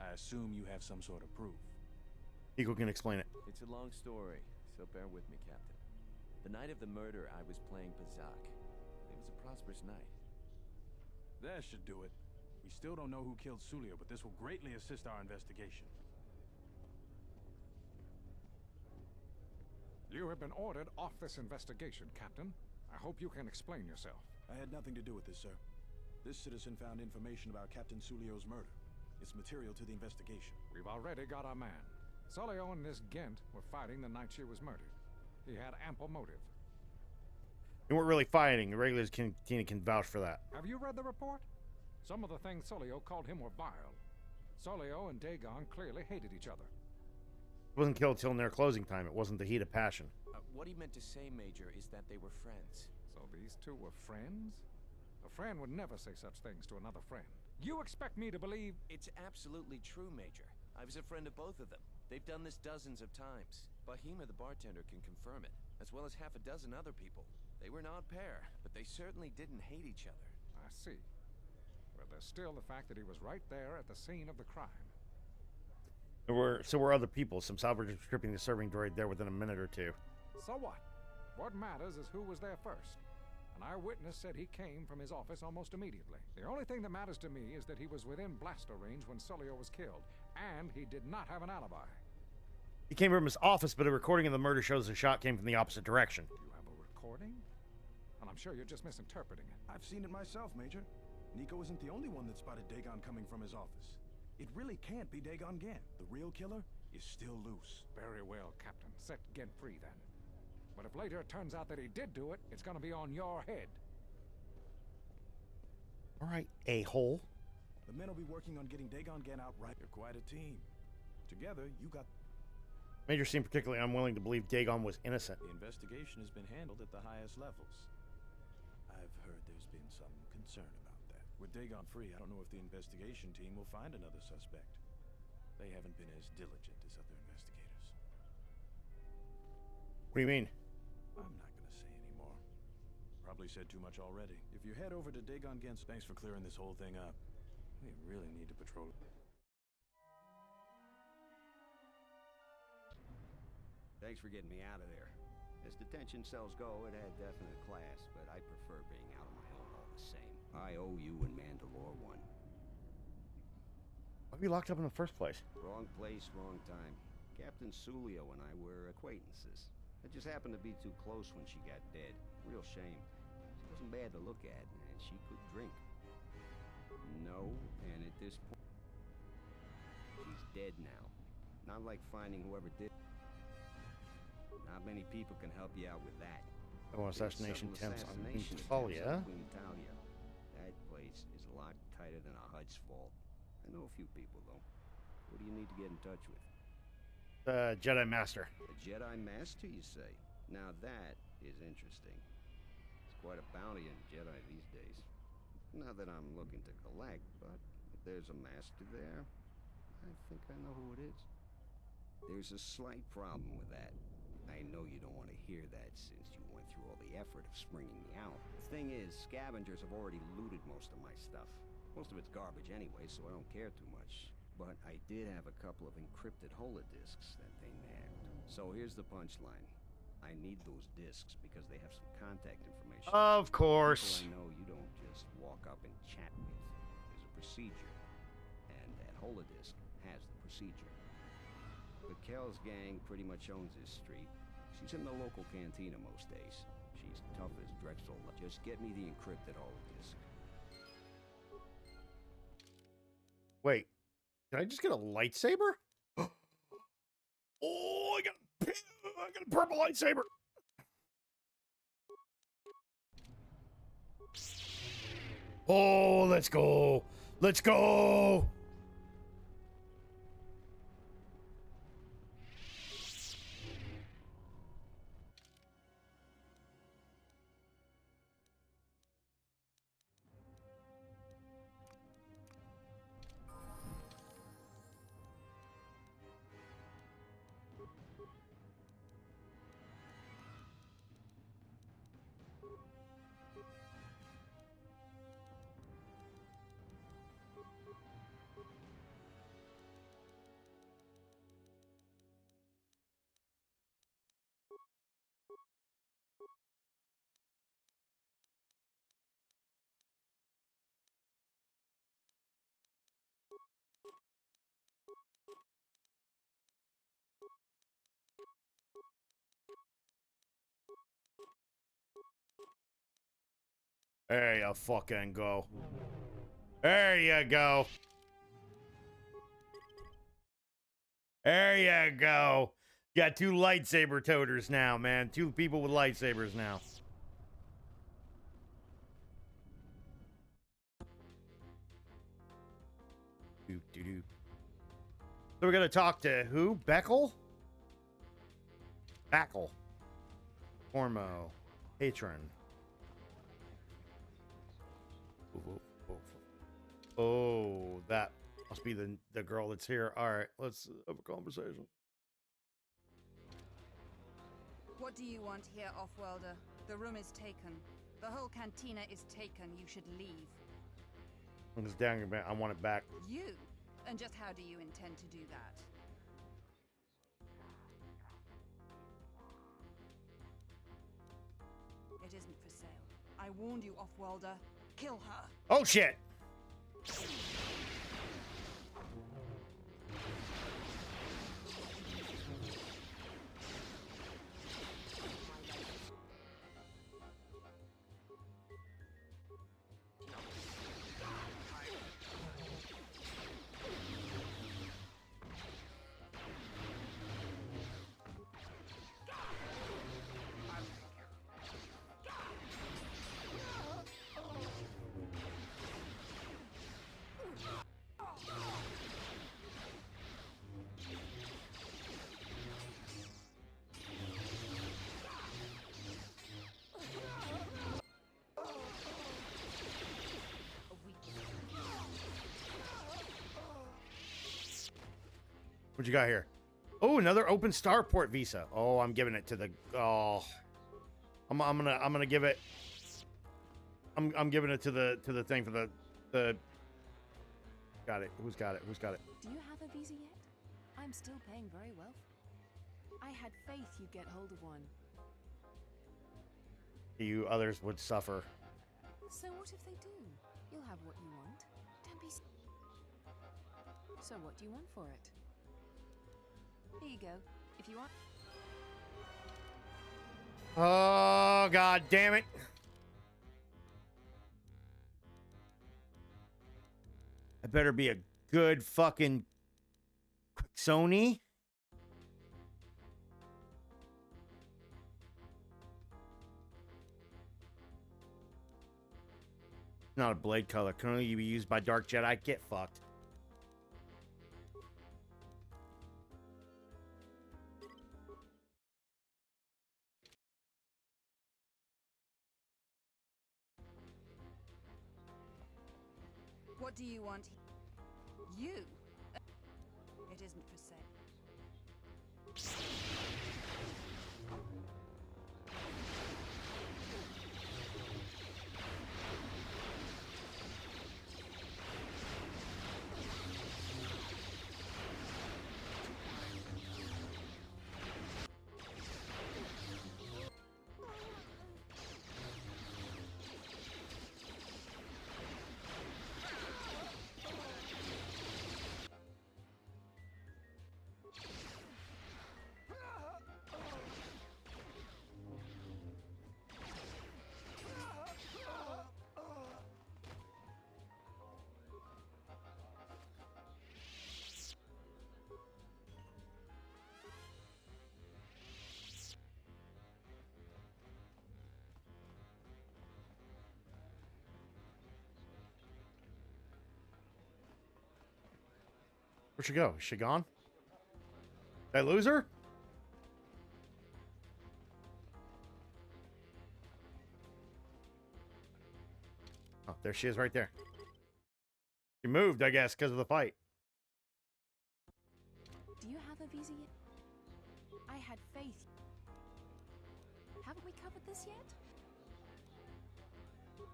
Speaker 20: I assume you have some sort of proof.
Speaker 1: Nico can explain it.
Speaker 15: It's a long story, so bear with me, Captain. The night of the murder, I was playing Pazak. It was a prosperous night.
Speaker 20: That should do it. We still don't know who killed Sulio, but this will greatly assist our investigation.
Speaker 14: You have been ordered off this investigation, Captain. I hope you can explain yourself.
Speaker 11: I had nothing to do with this, sir. This citizen found information about Captain Sulio's murder. It's material to the investigation.
Speaker 14: We've already got our man. Solio and this Gent were fighting the night she was murdered. He had ample motive.
Speaker 1: They weren't really fighting. The regulars can vouch for that.
Speaker 14: Have you read the report? Some of the things Solio called him were vile. Solio and Dagon clearly hated each other.
Speaker 1: It wasn't killed till near closing time. It wasn't the heat of passion.
Speaker 15: What he meant to say, Major, is that they were friends.
Speaker 14: So these two were friends? A friend would never say such things to another friend. You expect me to believe...
Speaker 15: It's absolutely true, Major. I was a friend of both of them. They've done this dozens of times. Bahima, the bartender, can confirm it, as well as half a dozen other people. They were an odd pair, but they certainly didn't hate each other.
Speaker 14: I see. But there's still the fact that he was right there at the scene of the crime.
Speaker 1: So were other people. Some salvagers stripping the serving droid there within a minute or two.
Speaker 14: So what? What matters is who was there first. An eyewitness said he came from his office almost immediately. The only thing that matters to me is that he was within blaster range when Solio was killed, and he did not have an alibi.
Speaker 1: He came from his office, but a recording of the murder shows the shot came from the opposite direction.
Speaker 14: You have a recording? And I'm sure you're just misinterpreting it.
Speaker 11: I've seen it myself, Major. Nico isn't the only one that spotted Dagon coming from his office. It really can't be Dagon Gant. The real killer is still loose.
Speaker 14: Very well, Captain. Set Gent free, then. But if later it turns out that he did do it, it's gonna be on your head.
Speaker 1: All right, a-hole.
Speaker 11: The men will be working on getting Dagon Gant out right. You're quite a team. Together, you got...
Speaker 1: Major seemed particularly unwilling to believe Dagon was innocent.
Speaker 20: The investigation has been handled at the highest levels. I've heard there's been some concern about that. With Dagon free, I don't know if the investigation team will find another suspect. They haven't been as diligent as other investigators.
Speaker 1: What do you mean?
Speaker 20: I'm not gonna say anymore. Probably said too much already. If you head over to Dagon Gant's, thanks for clearing this whole thing up. We really need to patrol it.
Speaker 16: Thanks for getting me out of there. As detention cells go, it had definite class, but I prefer being out on my own all the same. I owe you and Mandalore one.
Speaker 1: Why were you locked up in the first place?
Speaker 16: Wrong place, wrong time. Captain Sulio and I were acquaintances. It just happened to be too close when she got dead. Real shame. She wasn't bad to look at, and she could drink. No, and at this point, she's dead now. Not like finding whoever did. Not many people can help you out with that.
Speaker 1: Oh, assassination attempts on
Speaker 16: Assassination
Speaker 1: Talia.
Speaker 16: attempts on Queen Talia. That place is a lot tighter than a Hud's fault. I know a few people, though. Who do you need to get in touch with?
Speaker 1: The Jedi Master.
Speaker 16: A Jedi Master, you say? Now that is interesting. It's quite a bounty on Jedi these days. Not that I'm looking to collect, but if there's a master there, I think I know who it is. There's a slight problem with that. I know you don't want to hear that since you went through all the effort of springing me out. The thing is, scavengers have already looted most of my stuff. Most of it's garbage anyway, so I don't care too much. But I did have a couple of encrypted holodiscs that they nabbed. So here's the punchline. I need those discs because they have some contact information.
Speaker 1: Of course.
Speaker 16: People I know you don't just walk up and chat with. There's a procedure. And that holodisc has the procedure. The Kells gang pretty much owns this street. She's in the local cantina most days. She's tough as Drexel. Just get me the encrypted holodisc.
Speaker 1: Wait, did I just get a lightsaber? Oh, I got a purple lightsaber. Oh, let's go. Let's go. There you fucking go. There you go. There you go. Got two lightsaber toters now, man. Two people with lightsabers now. Doop, doop, doop. So we're gonna talk to who? Beckel? Beckel. Ormo. Patron. Oh, that must be the girl that's here. All right, let's have a conversation.
Speaker 2: What do you want here, Offworlder? The room is taken. The whole cantina is taken. You should leave.
Speaker 1: It's down. I want it back.
Speaker 2: You? And just how do you intend to do that? It isn't for sale. I warned you, Offworlder. Kill her.
Speaker 1: Oh, shit. What you got here? Oh, another open starport visa. Oh, I'm giving it to the. Oh, I'm gonna give it. I'm giving it to the thing for the. Got it. Who's got it? Who's got it?
Speaker 9: Do you have a visa yet? I'm still paying very well. I had faith you'd get hold of one.
Speaker 1: You others would suffer.
Speaker 9: So what if they do? You'll have what you want. Don't be. So what do you want for it? Here you go. If you want.
Speaker 1: Oh, God damn it. I better be a good fucking Sony. Not a blade color. Can only be used by Dark Jedi. Get fucked.
Speaker 2: What do you want? You? It isn't for sale.
Speaker 1: Where'd she go? Is she gone? Did I lose her? Oh, there she is right there. She moved, I guess, because of the fight.
Speaker 9: Do you have a visa yet? I had faith. Haven't we covered this yet?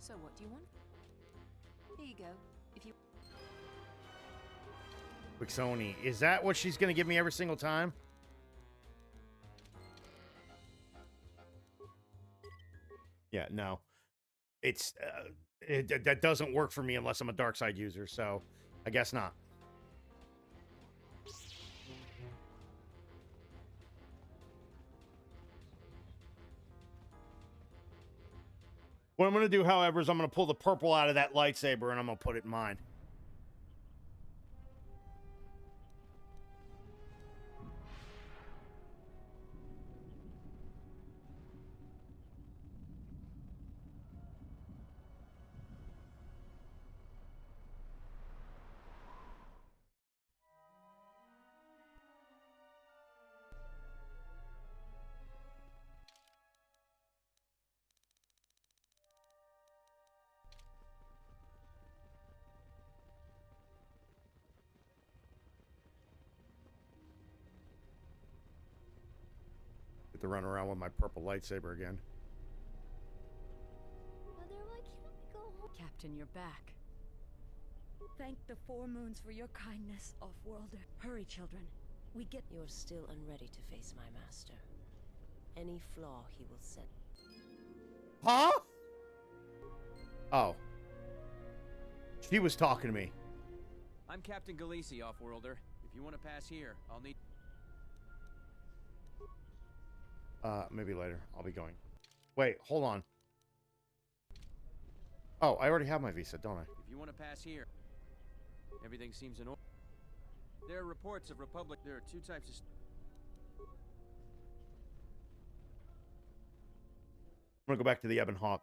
Speaker 9: So what do you want? Here you go. If you...
Speaker 1: Sony, is that what she's going to give me every single time? Yeah, no. It's that doesn't work for me unless I'm a dark side user, so I guess not. What I'm going to do, however, is I'm going to pull the purple out of that lightsaber and I'm going to put it in mine. To run around with my purple lightsaber again.
Speaker 7: Mother, why can't we go home? Captain, you're back. Thank the Four Moons for your kindness, Off-Worlder. Hurry, children. We get...
Speaker 3: You're still unready to face my master. Any flaw he will set.
Speaker 1: Huh? Oh. She was talking to me.
Speaker 15: I'm Captain Galisi, Off-Worlder. If you want to pass here, I'll need...
Speaker 1: Maybe later. I'll be going. Wait, hold on. Oh, I already have my visa, don't I?
Speaker 15: If you want to pass here, everything seems in order. There are reports of Republic. There are two types of...
Speaker 1: I'm gonna go back to the Ebon Hawk.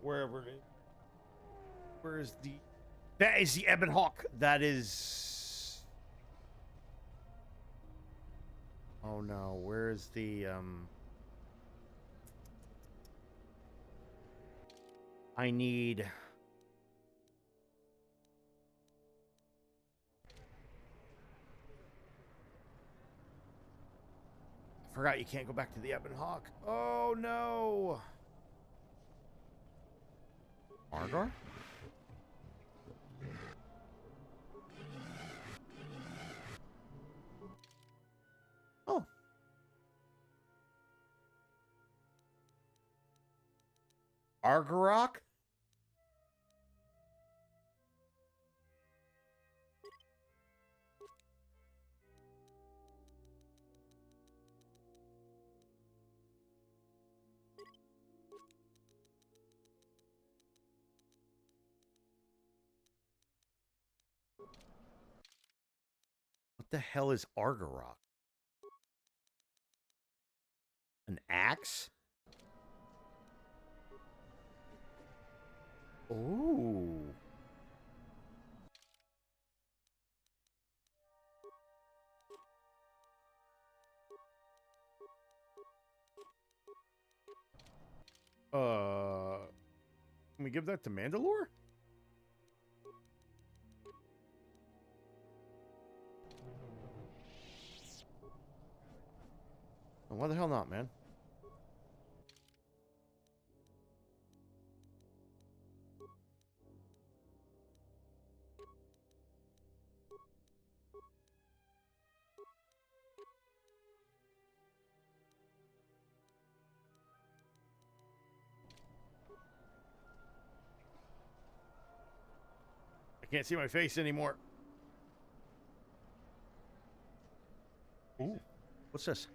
Speaker 1: Wherever it is. Where is the... That is the Ebon Hawk. That is... Oh no, where is the, I need... Forgot you can't go back to the Ebon Hawk. Oh no! Argar? Oh. Argarok? What the hell is Argarok? An axe? Ooh. Can we give that to Mandalore? Oh, why the hell not, man? I can't see my face anymore. Ooh, what's this?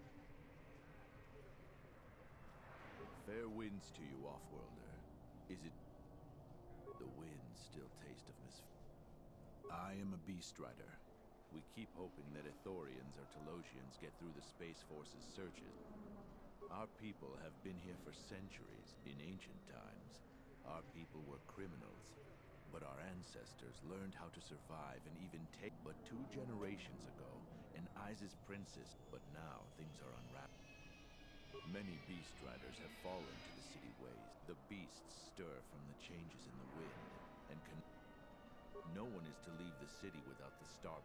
Speaker 12: Fair winds to you, Offworlder. Is it... The winds still taste of I am a Beast Rider. We keep hoping that Ithorians or Telosians get through the Space Force's searches. Our people have been here for centuries. In ancient times, our people were criminals. But our ancestors learned how to survive and even take... But 2 generations ago, an Isis princess... But now, things are unraveling. Many Beast Riders have fallen to the city ways. The beasts stir from the changes in the wind, and no one is to leave the city without the star.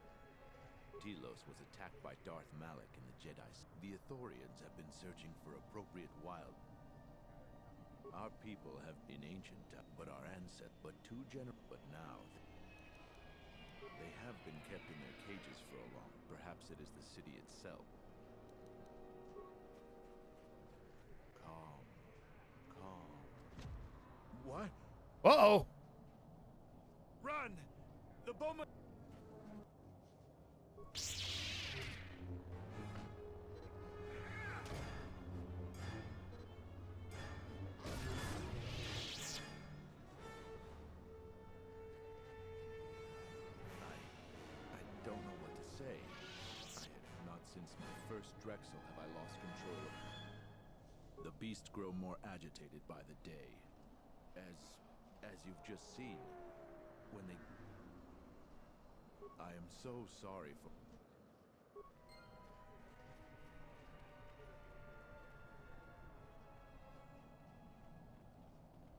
Speaker 12: Telos was attacked by Darth Malak and the Jedi. The Ithorians have been searching for appropriate wild. Our people have in ancient times, but our ancestors, but now they have been kept in their cages for a long. Perhaps it is the city itself. Calm.
Speaker 5: What?
Speaker 1: Uh-oh.
Speaker 5: Run! The bomb...
Speaker 12: I don't know what to say. Not since my first Drexel have I lost control of... The beasts grow more agitated by the day. As you've just seen. When they... I am so sorry for...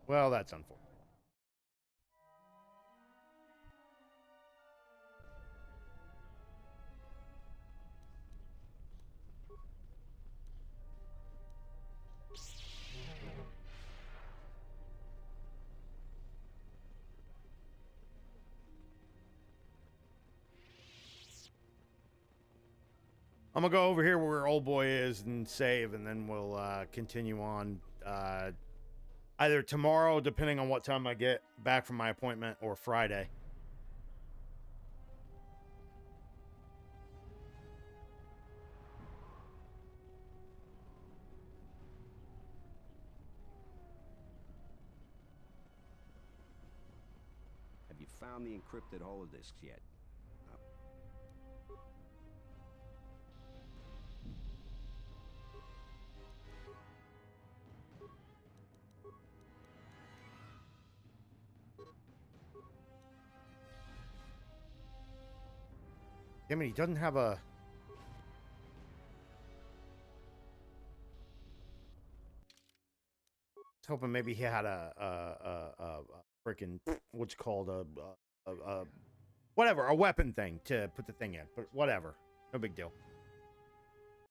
Speaker 1: Well, that's unfortunate. I'm gonna go over here where old boy is and save, and then we'll continue on either tomorrow, depending on what time I get back from my appointment, or Friday.
Speaker 16: Have you found the encrypted holodisks yet?
Speaker 1: I mean, he doesn't have a... I was hoping maybe he had a freaking, what's it called, a whatever, a weapon thing to put the thing in, but whatever, no big deal.